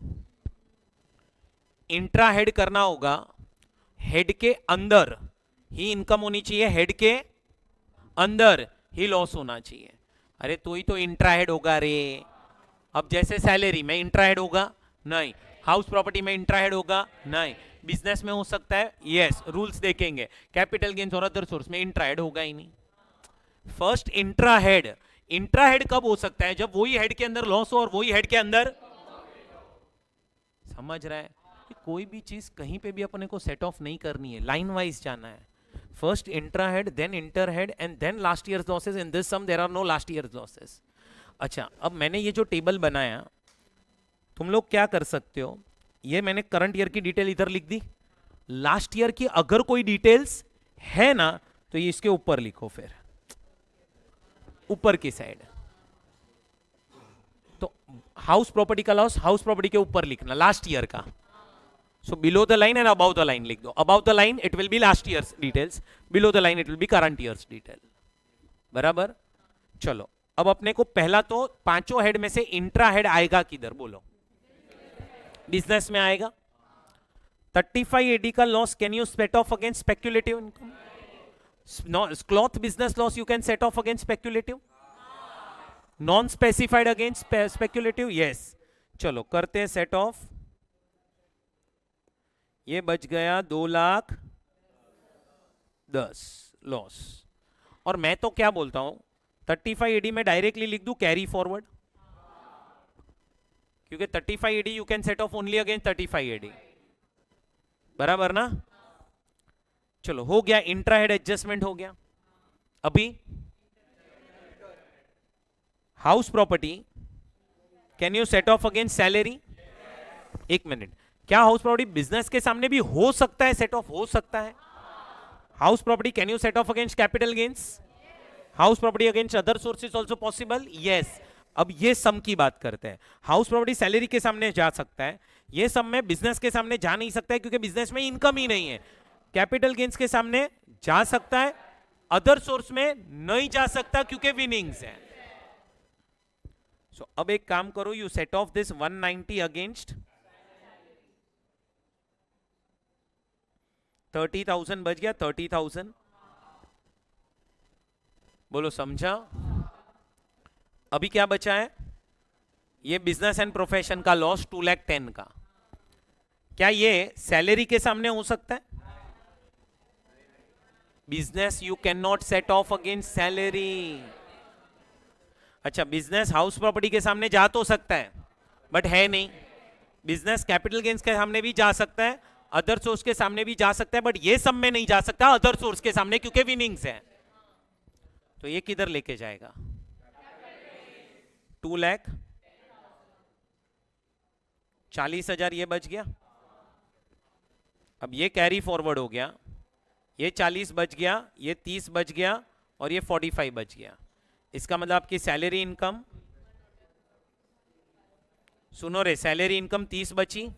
इंट्रा हेड करना होगा, हेड के अंदर ही इनकम होनी चाहिए, हेड के अंदर ही लॉस होना चाहिए। अरे तो ही तो इंट्रा हेड होगा रे। अब जैसे सैलरी में इंट्रा हेड होगा नहीं, हाउस प्रॉपर्टी में इंट्रा हेड होगा नहीं, बिजनेस में हो सकता है, यस, रूल्स देखेंगे, कैपिटल गेन्स और अदर सोर्स में इंट्रा हेड होगा ही नहीं। First intra head, intra head कब हो सकता है? जब वही हेड के अंदर लॉस हो और वही हेड के अंदर, समझ रहा है? कोई भी चीज कहीं पे भी अपने को सेट ऑफ नहीं करनी है, लाइन वाइज जाना है। First intra head, then inter head, and then last years losses. In this sum there are no last years losses. अच्छा, अब मैंने ये जो टेबल बनाया, तुम लोग क्या कर सकते हो, ये मैंने करंट ईयर की डिटेल इधर लिख दी, लास्ट ईयर की अगर कोई डिटेल्स है ना तो ये इसके ऊपर लिखो, फिर ऊपर की साइड। तो हाउस प्रॉपर्टी का लॉस हाउस प्रॉपर्टी के ऊपर लिखना, लास्ट ईयर का। So below the line and above the line लिख दो। Above the line it will be last year's details, below the line it will be current year's detail। बराबर? चलो अब अपने को पहला तो पांचों हेड में से इंट्रा हेड आएगा किधर बोलो? बिजनेस में आएगा। 35 AD का loss can you set off against speculative income? Cloth business loss you can set off against speculative? Non specified against speculative? Yes. चलो करते हैं सेट ऑफ। ये बच गया 2,10,000 लॉस। और मैं तो क्या बोलता हूं, 35 AD में डायरेक्टली लिख दूं कैरी फॉरवर्ड, क्योंकि 35 AD you can set of only against 35 AD। बराबर ना? चलो हो गया, इंट्रा हेड एडजस्टमेंट हो गया। अभी house property can you set off against salary? एक मिनट, क्या हाउस प्रॉपर्टी बिजनेस के सामने भी हो सकता है सेट ऑफ? हो सकता है। House property can you set off against capital gains? House property against other sources also possible? Yes. अब ये सम की बात करते हैं। हाउस प्रॉपर्टी सैलरी के सामने जा सकता है, ये सम में बिजनेस के सामने जा नहीं सकता है क्योंकि बिजनेस में इनकम ही नहीं है। कैपिटल गेन्स के सामने जा सकता है, अदर सोर्स में नहीं जा सकता क्योंकि विनिंग्स है। सो अब एक काम करो, you set of this 190 against 30,000 बच गया 30,000। बोलो समझा? अभी क्या बचा है? ये बिजनेस एंड प्रोफेशन का लॉस 2,10,000 का। क्या ये सैलरी के सामने हो सकता है? Business you can not set off against salary. अच्छा, बिजनेस हाउस प्रॉपर्टी के सामने जा तो सकता है बट है नहीं। बिजनेस कैपिटल गेन्स के सामने भी जा सकता है, अदर सोर्स के सामने भी जा सकता है, बट ये सब में नहीं जा सकता अदर सोर्स के सामने क्योंकि विनिंग्स है। तो ये किधर लेके जाएगा? 2,40,000 ये बच गया। अब ये कैरी फॉरवर्ड हो गया, ये 40 बच गया, ये 30 बच गया और ये 45 बच गया। इसका मतलब आपकी सैलरी इनकम, सुनो रे, सैलरी इनकम 30 बची,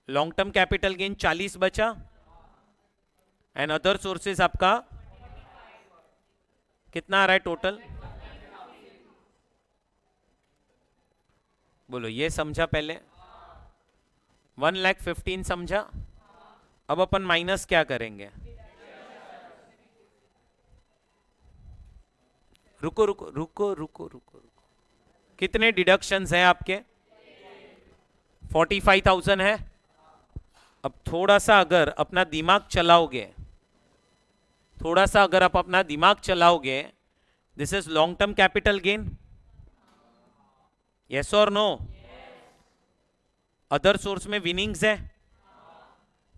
लॉन्ग टर्म कैपिटल गेन 40 बचा एंड अदर सोर्सेस आपका कितना आ रहा है टोटल? बोलो, ये समझा पहले? 1,15,000 समझा? अब अपन माइनस क्या करेंगे? रुको रुको रुको रुको रुको रुको, कितने डिडक्शंस हैं आपके? 45,000 है। अब थोड़ा सा अगर अपना दिमाग चलाओगे, थोड़ा सा अगर आप अपना दिमाग चलाओगे, this is long term capital gain, yes और नो? अदर सोर्स में विनिंग्स है।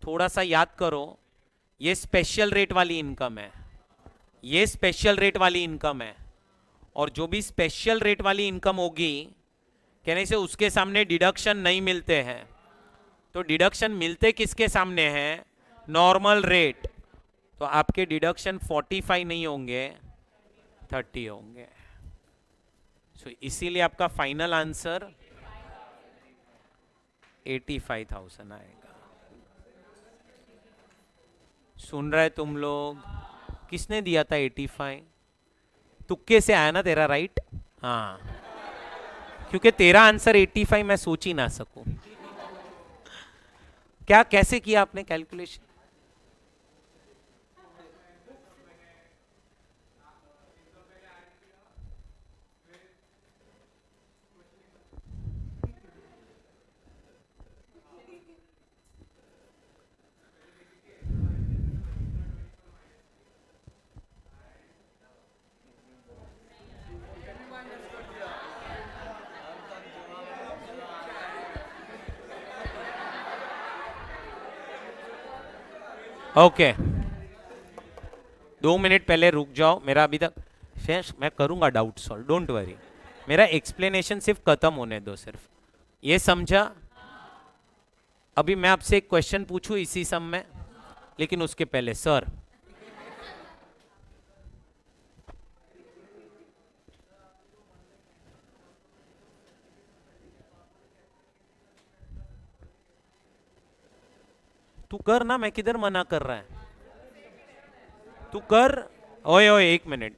थोड़ा सा याद करो, ये स्पेशल रेट वाली इनकम है, ये स्पेशल रेट वाली इनकम है, और जो भी स्पेशल रेट वाली इनकम होगी कहने से उसके सामने डिडक्शन नहीं मिलते हैं। तो डिडक्शन मिलते किसके सामने हैं? Normal rate. तो आपके डिडक्शन 45 नहीं होंगे, 30 होंगे। सो इसीलिए आपका फाइनल आंसर 85,000 आएगा। सुन रहे तुम लोग? किसने दिया था 85? तुक्के से आया ना तेरा, राइट? हाँ, क्योंकि तेरा आंसर 85 मैं सोच ही ना सकूं। क्या, कैसे किया आपने कैलकुलेशन? ओके, 2 मिनट पहले रुक जाओ। मेरा अभी तक शेष मैं करूंगा डाउट सॉल्व, डोंट वरी। मेरा एक्सप्लेनेशन सिर्फ खत्म होने दो। सिर्फ ये समझा? अभी मैं आपसे एक क्वेश्चन पूछूं इसी सम में, लेकिन उसके पहले सर, तू कर ना, मैं किधर मना कर रहा है? तू कर। ओए ओए, एक मिनट,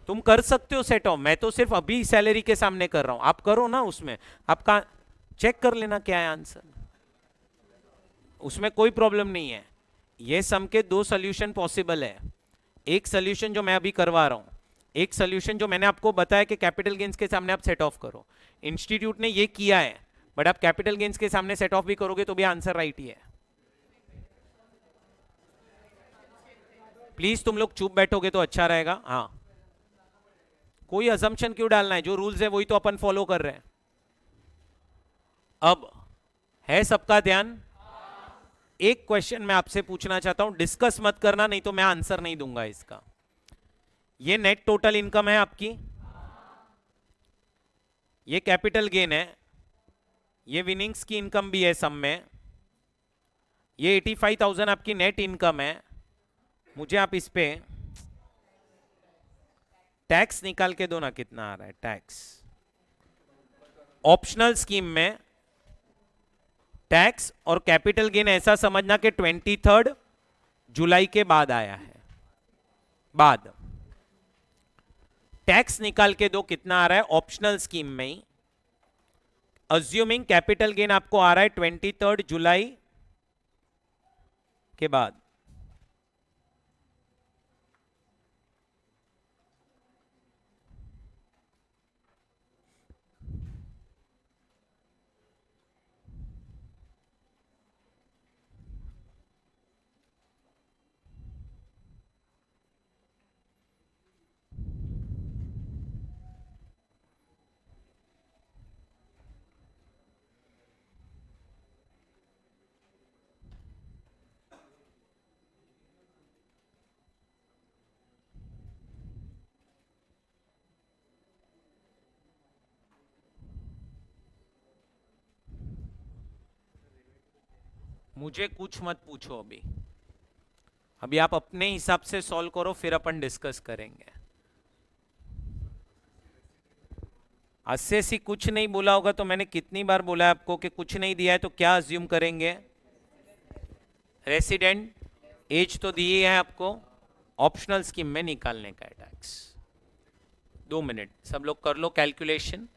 तुम कर सकते हो सेट ऑफ, मैं तो सिर्फ अभी सैलरी के सामने कर रहा हूं, आप करो ना। उसमें आपका चेक कर लेना क्या है आंसर, उसमें कोई प्रॉब्लम नहीं है। ये सम के 2 सोल्यूशन पॉसिबल है। एक सोल्यूशन जो मैं अभी करवा रहा हूं, एक सोल्यूशन जो मैंने आपको बताया कि कैपिटल गेन्स के सामने आप सेट ऑफ करो। इंस्टीट्यूट ने ये किया है, बट आप कैपिटल गेन्स के सामने सेट ऑफ भी करोगे तो भी आंसर राइट ही है। प्लीज तुम लोग चुप बैठोगे तो अच्छा रहेगा। हाँ, कोई असम्पशन क्यों डालना है? जो रूल्स है वही तो अपन फॉलो कर रहे हैं। अब है सबका ध्यान? एक क्वेश्चन मैं आपसे पूछना चाहता हूं, डिस्कस मत करना नहीं तो मैं आंसर नहीं दूंगा इसका। ये नेट टोटल इनकम है आपकी, ये कैपिटल गेन है, ये विनिंग्स की इनकम भी है सब में, ये 85,000 आपकी नेट इनकम है। मुझे आप इस पे टैक्स निकाल के दो ना, कितना आ रहा है टैक्स। ऑप्शनल स्कीम में टैक्स और कैपिटल गेन ऐसा समझना कि 23 जुलाई के बाद आया है, बाद। टैक्स निकाल के दो कितना आ रहा है ऑप्शनल स्कीम में ही। अज्यूमिंग कैपिटल गेन आपको आ रहा है 23 जुलाई के बाद। मुझे कुछ मत पूछो अभी, अभी आप अपने हिसाब से सॉल्व करो, फिर अपन डिस्कस करेंगे। अस्से सी कुछ नहीं बोला होगा तो मैंने कितनी बार बोला है आपको कि कुछ नहीं दिया है तो क्या अज्यूम करेंगे? रेसिडेंट एज तो दी है आपको, ऑप्शनल स्कीम में निकालने का है टैक्स। 2 मिनट सब लोग कर लो कैलकुलेशन।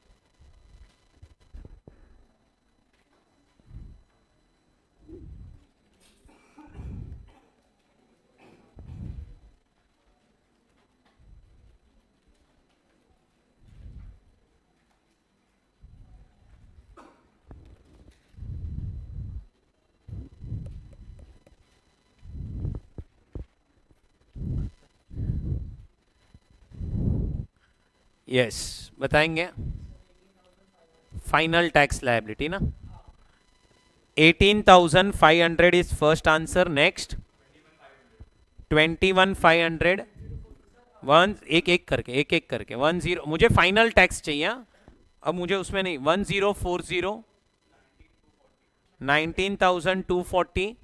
यस बताएंगे। फाइनल टैक्स लायबिलिटी ना 18,500 is first answer. Next 21,500, one एक एक करके 10। मुझे फाइनल टैक्स चाहिए अब, मुझे उसमें नहीं। 1040, 19,240,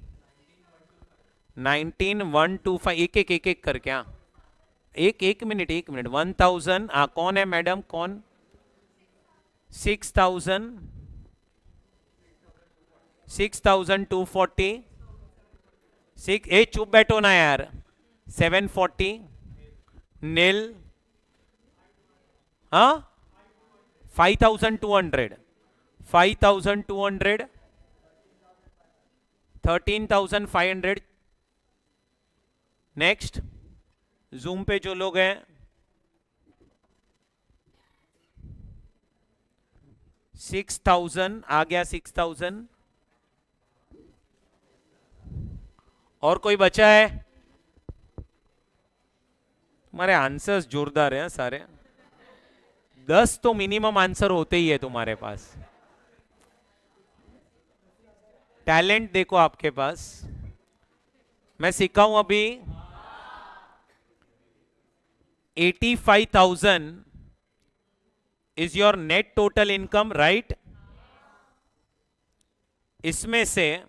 19,125, एक एक करके। हाँ एक मिनट 1,000। कौन है मैडम, कौन? 6,000, 6,240, चुप बैठो ना यार। 740, नील। हाँ 5,200, 5,200, 13,500। नेक्स्ट जूम पे जो लोग हैं, 6,000 आ गया, 6,000। और कोई बचा है? तुम्हारे आंसर्स जोरदार हैं सारे। 10 तो मिनिमम आंसर होते ही है तुम्हारे पास। टैलेंट देखो आपके पास। मैं सिखाऊं अभी। 85,000 is your net total income, right? इसमें से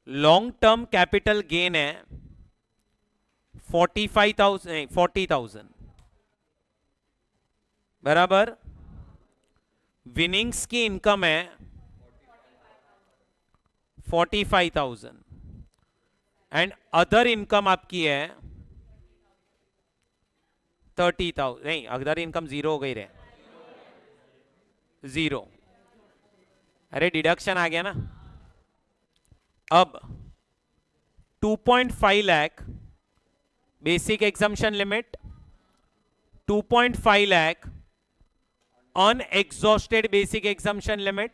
लॉन्ग टर्म कैपिटल गेन है 40,000 बराबर। विनिंग्स की इनकम है 45,000 एंड अदर इनकम आपकी है 30,000। नहीं, अदर इनकम 0 हो गई रे, 0। अरे डिडक्शन आ गया ना। अब 2.5 lakh basic exemption limit, 2.5 lakh unexhausted basic exemption limit.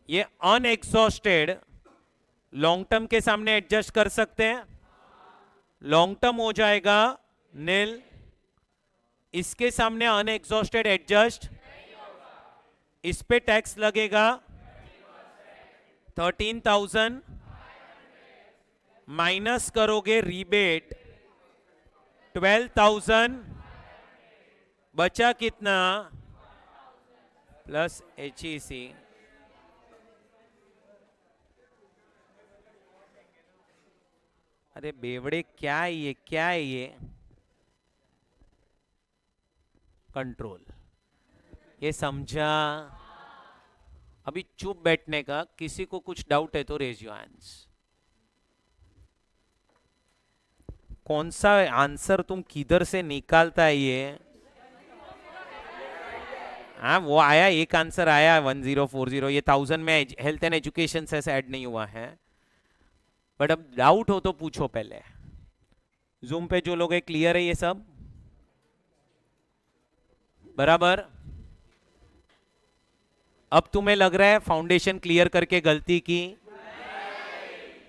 ये अनएग्जॉस्टेड लॉन्ग टर्म के सामने एडजस्ट कर सकते हैं, लॉन्ग टर्म हो जाएगा नील। इसके सामने अनएग्जॉस्टेड एडजस्ट, इस पे टैक्स लगेगा 13,000 माइनस करोगे रीबेट 12,000, बचा कितना प्लस HEC। अरे बेवड़े क्या है ये, क्या है ये? कंट्रोल, ये समझा? अभी चुप बैठने का। किसी को कुछ डाउट है तो रेज योर हैंड्स। कौन सा आंसर तुम किधर से निकालता है ये? हाँ वो आया, एक आंसर आया 1040, ये 1000 में हेल्थ एंड एजुकेशन से ऐड नहीं हुआ है। बट अब डाउट हो तो पूछो पहले। जूम पे जो लोग है क्लियर है ये सब बराबर? अब तुम्हें लग रहा है फाउंडेशन क्लियर करके गलती की?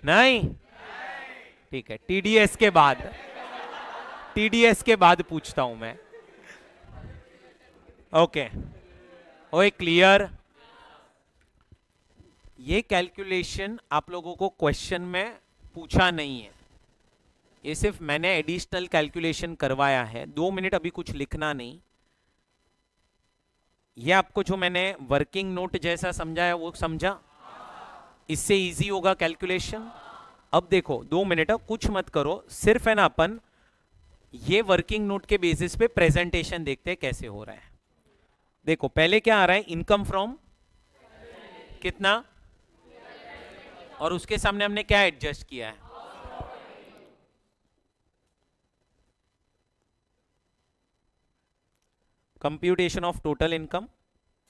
नहीं, ठीक है। टीडीएस के बाद, टीडीएस के बाद पूछता हूं मैं। ओके, ओए क्लियर? ये कैलकुलेशन आप लोगों को क्वेश्चन में पूछा नहीं है, ये सिर्फ मैंने एडिशनल कैलकुलेशन करवाया है। 2 मिनट अभी कुछ लिखना नहीं। ये आपको जो मैंने वर्किंग नोट जैसा समझाया वो समझा? इससे इजी होगा कैलकुलेशन। अब देखो 2 मिनट, कुछ मत करो, सिर्फ है ना अपन ये वर्किंग नोट के बेसिस पे प्रेजेंटेशन देखते हैं कैसे हो रहा है। देखो पहले क्या आ रहा है, इनकम फ्रॉम कितना, और उसके सामने हमने क्या एडजस्ट किया है? Computation of total income.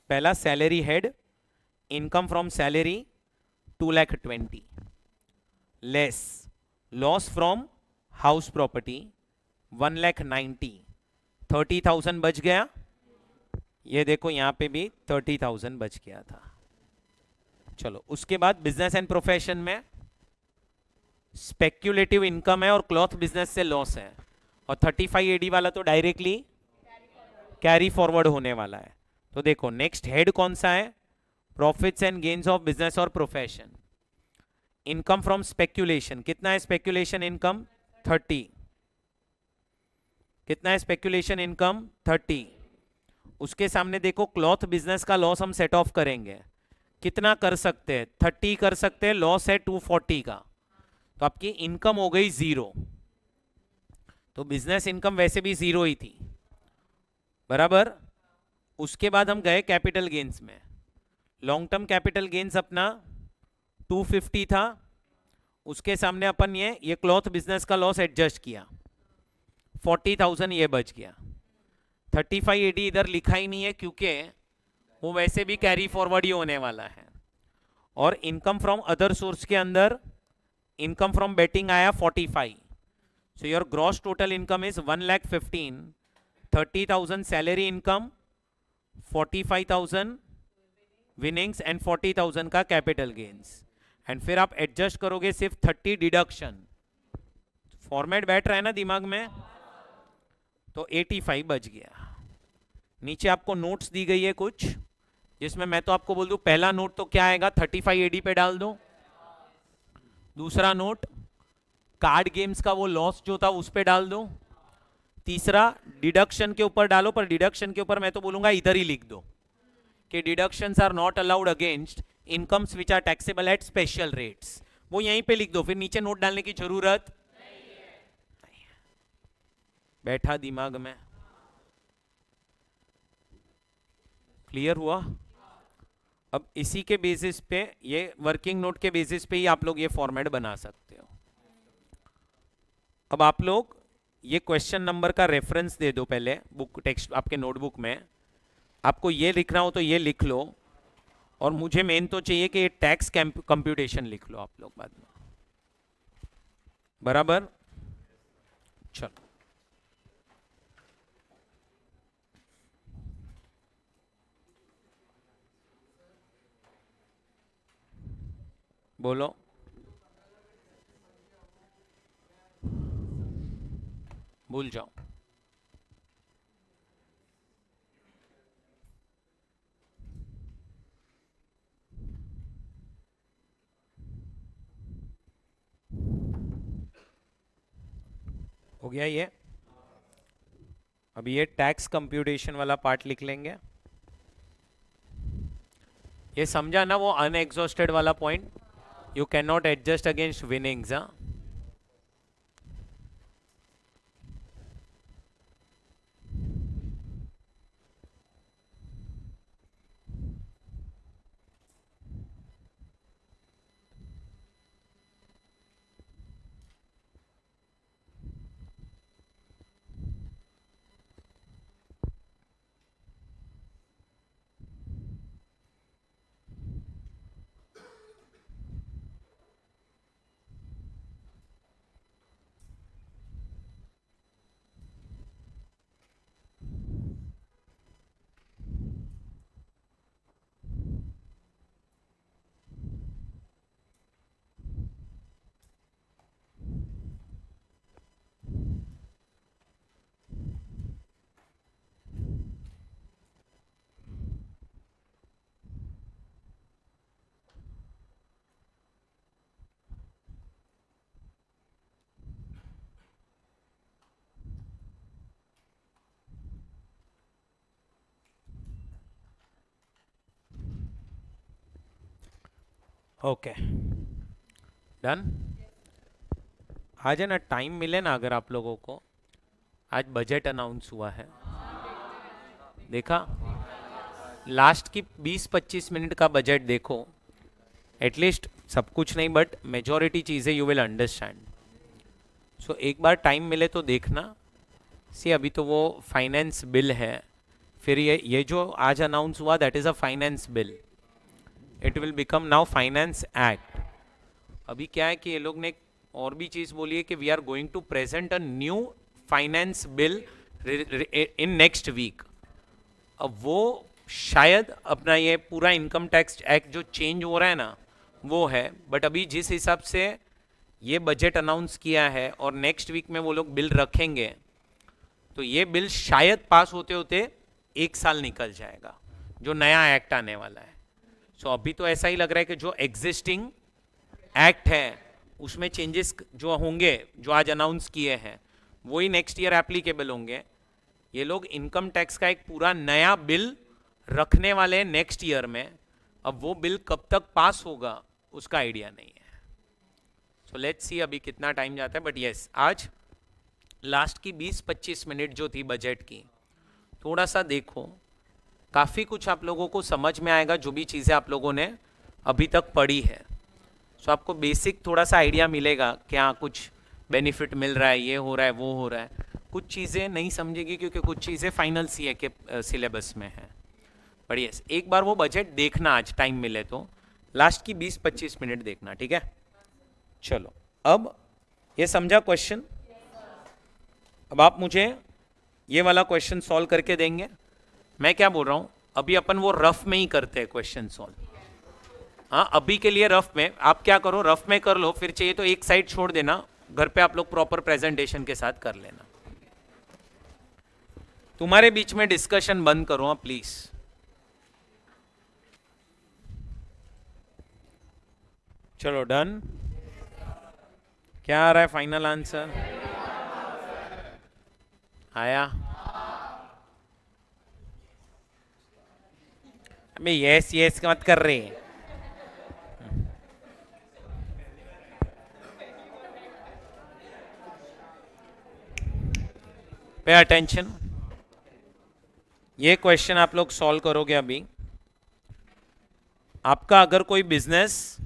पहला salary head, income from salary 2,20,000 less loss from house property 1,90,000, 30,000 बच गया। ये देखो यहां पे भी 30,000 बच गया था। चलो उसके बाद बिजनेस एंड प्रोफेशन में स्पेक्युलेटिव इनकम है और क्लॉथ बिजनेस से लॉस है, और 35 AD वाला तो डायरेक्टली कैरी फॉरवर्ड होने वाला है। तो देखो नेक्स्ट हेड कौन सा है, profits and gains of business और प्रोफेशन। इनकम फ्रॉम स्पेक्युलेशन कितना है, स्पेक्युलेशन इनकम 30, कितना है स्पेक्युलेशन इनकम 30। उसके सामने देखो क्लॉथ बिजनेस का लॉस हम सेट ऑफ करेंगे, कितना कर सकते हैं, 30 कर सकते हैं, लॉस है 240 का, तो आपकी इनकम हो गई 0। तो बिजनेस इनकम वैसे भी 0 ही थी बराबर। उसके बाद हम गए कैपिटल गेन्स में। लॉन्ग टर्म कैपिटल गेन्स अपना 250 था, उसके सामने अपन ये क्लॉथ बिजनेस का लॉस एडजस्ट किया, 40,000 ये बच गया। 35 AD इधर लिखा ही नहीं है क्योंकि वो वैसे भी कैरी फॉरवर्ड ही होने वाला है। और इनकम फ्रॉम अदर सोर्स के अंदर इनकम फ्रॉम बेटिंग आया 45, so your gross total income is 1,15,000, 30,000 salary income, 45,000 winnings and 40,000 का कैपिटल गेन्स। एंड फिर आप एडजस्ट करोगे सिर्फ 30 डिडक्शन। फॉर्मेट बैठ रहा है ना दिमाग में? तो 85 बच गया। नीचे आपको नोट्स दी गई है कुछ, जिसमें मैं तो आपको बोल दूं पहला नोट तो क्या आएगा, 35 AD पे डाल दो। दूसरा नोट कार्ड गेम्स का वो लॉस जो था उस पे डाल दो। तीसरा डिडक्शन के ऊपर डालो, पर डिडक्शन के ऊपर मैं तो बोलूंगा इधर ही लिख दो कि deductions are not allowed against incomes which are taxable at special rates, वो यहीं पे लिख दो, फिर नीचे नोट डालने की जरूरत नहीं है। बैठा दिमाग में? क्लियर हुआ? अब इसी के बेसिस पे, ये वर्किंग नोट के बेसिस पे ही आप लोग ये फॉर्मेट बना सकते हो। अब आप लोग ये क्वेश्चन नंबर का रेफरेंस दे दो पहले, बुक टेक्स्ट आपके नोटबुक में। आपको ये लिखना हो तो ये लिख लो, और मुझे मेन तो चाहिए कि ये टैक्स कंप्यूटेशन लिख लो आप लोग बाद में बराबर। चलो बोलो। भूल जाओ। हो गया ये। अभी ये टैक्स कंप्यूटेशन वाला पार्ट लिख लेंगे। ये समझा ना वो अनएग्जॉस्टेड वाला point, you can not adjust against winnings. हाँ, ओके डन। आज है ना टाइम मिले ना अगर आप लोगों को, आज बजट अनाउंस हुआ है, देखा? लास्ट की 20-25 मिनट का बजट देखो, एटलीस्ट सब कुछ नहीं बट मेजॉरिटी चीज़ें यू विल अंडरस्टैंड। सो एक बार टाइम मिले तो देखना। सी अभी तो वो फाइनेंस बिल है, फिर ये जो आज अनाउंस हुआ that is a finance bill, it will become now finance act. अभी क्या है कि ये लोग ने और भी चीज़ बोली है कि we are going to present a new finance bill in next week. अब वो शायद अपना ये पूरा इनकम टैक्स एक्ट जो चेंज हो रहा है ना वो है, बट अभी जिस हिसाब से ये बजट अनाउंस किया है और नेक्स्ट वीक में वो लोग बिल रखेंगे, तो ये बिल शायद पास होते होते 1 साल निकल जाएगा, जो नया एक्ट आने वाला है। सो अभी तो ऐसा ही लग रहा है कि जो एग्जिस्टिंग एक्ट है उसमें चेंजेस जो होंगे, जो आज अनाउंस किए हैं, वही नेक्स्ट ईयर एप्लीकेबल होंगे। ये लोग इनकम टैक्स का एक पूरा नया बिल रखने वाले हैं नेक्स्ट ईयर में। अब वो बिल कब तक पास होगा उसका आइडिया नहीं है। सो लेट्स सी अभी कितना टाइम जाता है, बट यस आज लास्ट की 20-25 मिनट जो थी बजट की, थोड़ा सा देखो, काफ़ी कुछ आप लोगों को समझ में आएगा जो भी चीज़ें आप लोगों ने अभी तक पढ़ी है। सो आपको बेसिक थोड़ा सा आइडिया मिलेगा क्या कुछ बेनिफिट मिल रहा है, ये हो रहा है, वो हो रहा है। कुछ चीज़ें नहीं समझेगी क्योंकि कुछ चीज़ें फाइनल सी है के सिलेबस में है। बट यस एक बार वो बजट देखना आज टाइम मिले तो, लास्ट की 20-25 मिनट देखना, ठीक है? चलो अब ये समझा क्वेश्चन। अब आप मुझे ये वाला क्वेश्चन सॉल्व करके देंगे। मैं क्या बोल रहा हूँ, अभी अपन वो रफ में ही करते हैं क्वेश्चन सॉल्व। हाँ अभी के लिए रफ में, आप क्या करो रफ में कर लो, फिर चाहिए तो एक साइड छोड़ देना, घर पे आप लोग प्रॉपर प्रेजेंटेशन के साथ कर लेना। तुम्हारे बीच में डिस्कशन बंद करो हाँ प्लीज। चलो डन। क्या आ रहा है फाइनल आंसर? आया? अबे यस यस मत कर रहे। पे अटेंशन, ये क्वेश्चन आप लोग सॉल्व करोगे अभी। आपका अगर कोई बिजनेस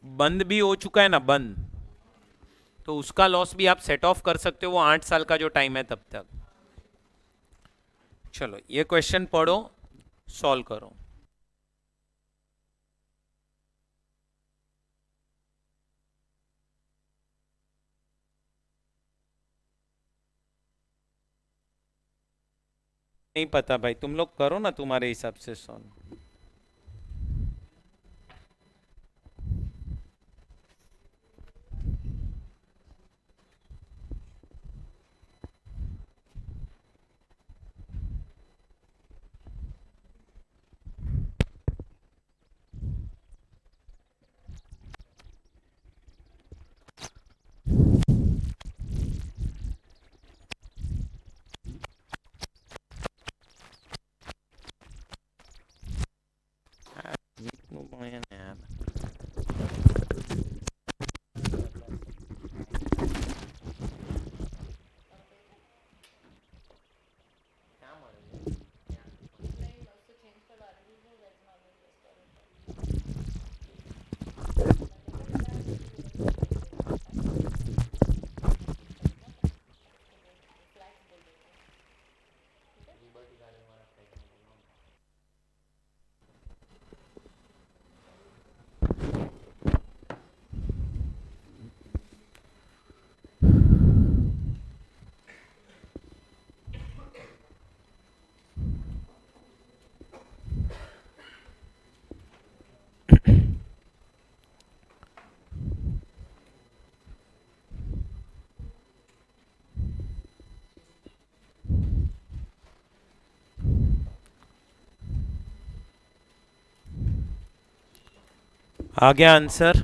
बंद भी हो चुका है ना, बंद, तो उसका लॉस भी आप सेट ऑफ कर सकते हो, वो 8 साल का जो टाइम है तब तक। चलो ये क्वेश्चन पढ़ो, सॉल्व करो। नहीं पता भाई, तुम लोग करो ना तुम्हारे हिसाब से सॉल्व। यार आ गया आंसर?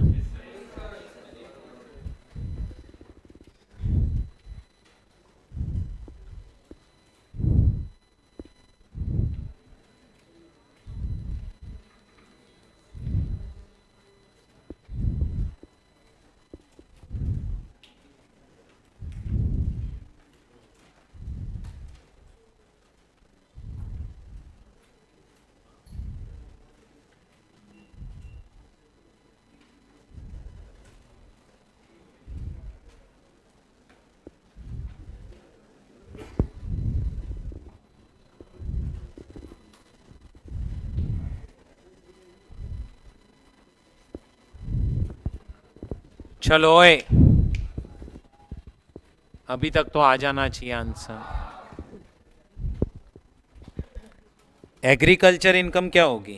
चलो ओए, अभी तक तो आ जाना चाहिए आंसर। एग्रीकल्चर इनकम क्या होगी?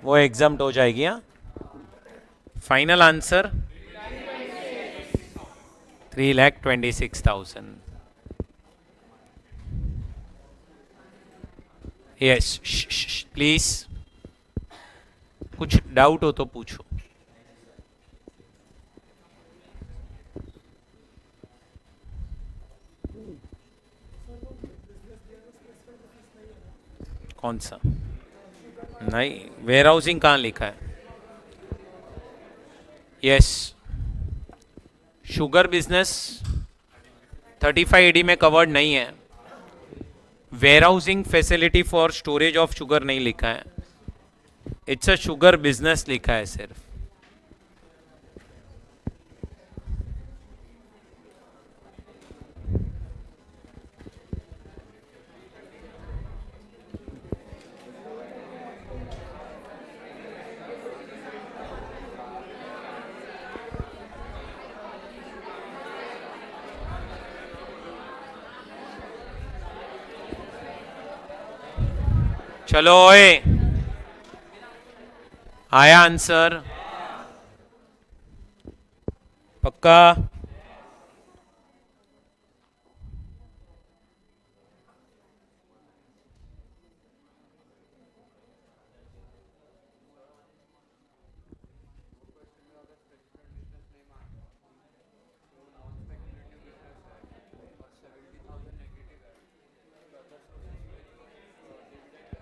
वो एग्जाम्प्ट हो जाएगी। हाँ, फाइनल आंसर 3,26,000। यस, प्लीज कुछ डाउट हो तो पूछो। कौन सा? नहीं, वेयर हाउसिंग कहाँ लिखा है? यस, शुगर बिजनेस 35 AD में कवर्ड नहीं है। Warehousing facility for storage of sugar नहीं लिखा है। इट्स अ शुगर बिजनेस लिखा है सिर्फ। चलो ओए, आया आंसर? पक्का?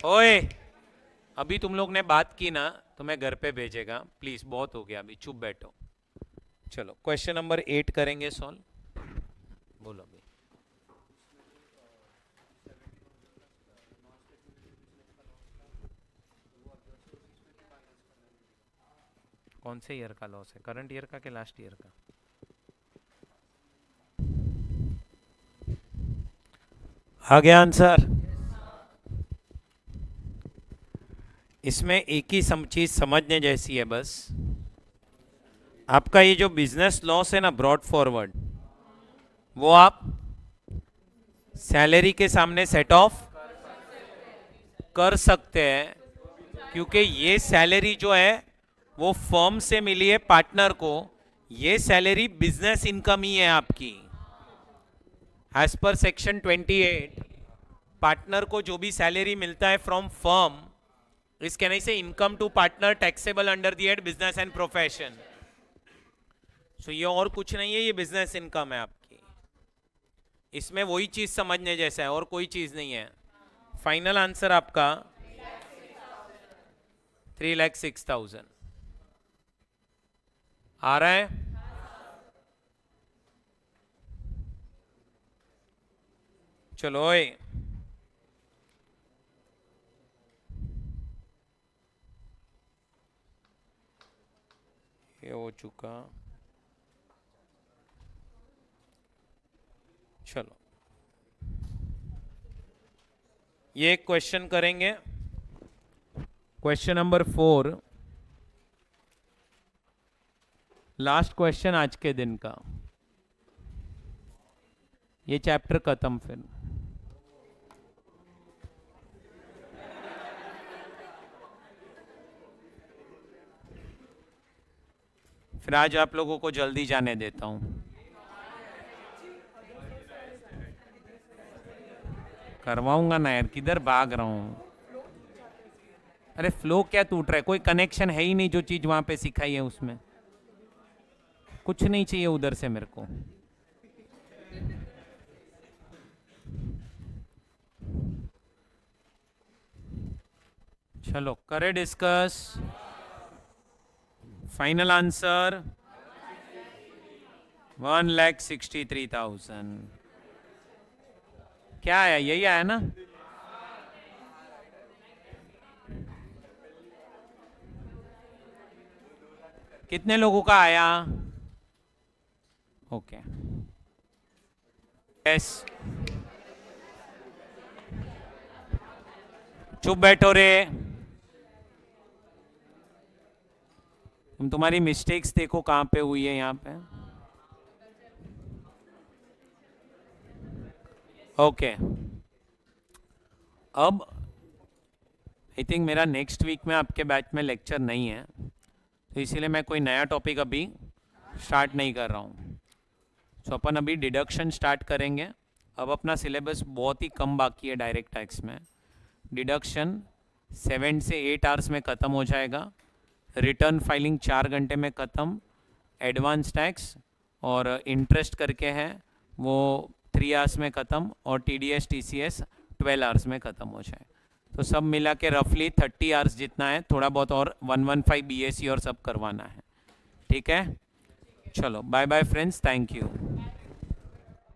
ओए, अभी तुम लोग ने बात की ना, तो मैं घर पे भेजेगा। प्लीज, बहुत हो गया, अभी चुप बैठो। चलो क्वेश्चन नंबर 8 करेंगे सॉल्व। बोलो अभी। कौन से ईयर का लॉस है? करंट ईयर का कि लास्ट ईयर का? आ गया आंसर? इसमें एक ही चीज समझने जैसी है बस। आपका ये जो बिजनेस लॉस है ना, ब्रॉड फॉरवर्ड, वो आप सैलरी के सामने सेट ऑफ कर सकते हैं, क्योंकि ये सैलरी जो है वो फर्म से मिली है पार्टनर को। ये सैलरी बिजनेस इनकम ही है आपकी। एज पर सेक्शन 28, पार्टनर को जो भी सैलरी मिलता है फ्रॉम फर्म, इस कहने से income to partner taxable under the head business and profession. So ये और कुछ नहीं है, ये बिजनेस इनकम है आपकी। इसमें वही चीज समझने जैसा है और कोई चीज नहीं है। फाइनल आंसर आपका 3,06,000 आ रहा है? चलो ओए, ये हो चुका। चलो ये एक क्वेश्चन करेंगे, क्वेश्चन नंबर 4, लास्ट क्वेश्चन आज के दिन का, ये चैप्टर खत्म। फिर आज आप लोगों को जल्दी जाने देता हूं। करवाऊंगा ना यार, किधर भाग रहा हूं? अरे फ्लो क्या टूट रहा है? कोई कनेक्शन है ही नहीं, जो चीज वहां पे सिखाई है उसमें कुछ नहीं चाहिए उधर से मेरे को। चलो करे डिस्कस। Final answer 1,63,000। क्या आया? यही आया ना? कितने लोगों का आया? Okay yes. चुप बैठो रे। तुम तुम्हारी मिस्टेक्स देखो कहां पे हुई है यहां पे। ओके अब आई थिंक मेरा नेक्स्ट वीक में आपके बैच में लेक्चर नहीं है, तो इसीलिए मैं कोई नया टॉपिक अभी स्टार्ट नहीं कर रहा हूँ। तो अपन अभी डिडक्शन स्टार्ट करेंगे। अब अपना सिलेबस बहुत ही कम बाकी है डायरेक्ट टैक्स में। डिडक्शन 7 से 8 आवर्स में ख़त्म हो जाएगा। रिटर्न फाइलिंग 4 घंटे में ख़त्म। एडवांस टैक्स और इंटरेस्ट करके है वो 3 आवर्स में ख़त्म। और TDS TCS 12 आवर्स में ख़त्म हो जाए। तो सब मिला के रफली 30 आवर्स जितना है, थोड़ा बहुत और 115 BSc और सब करवाना है। ठीक है, चलो bye bye friends, thank you.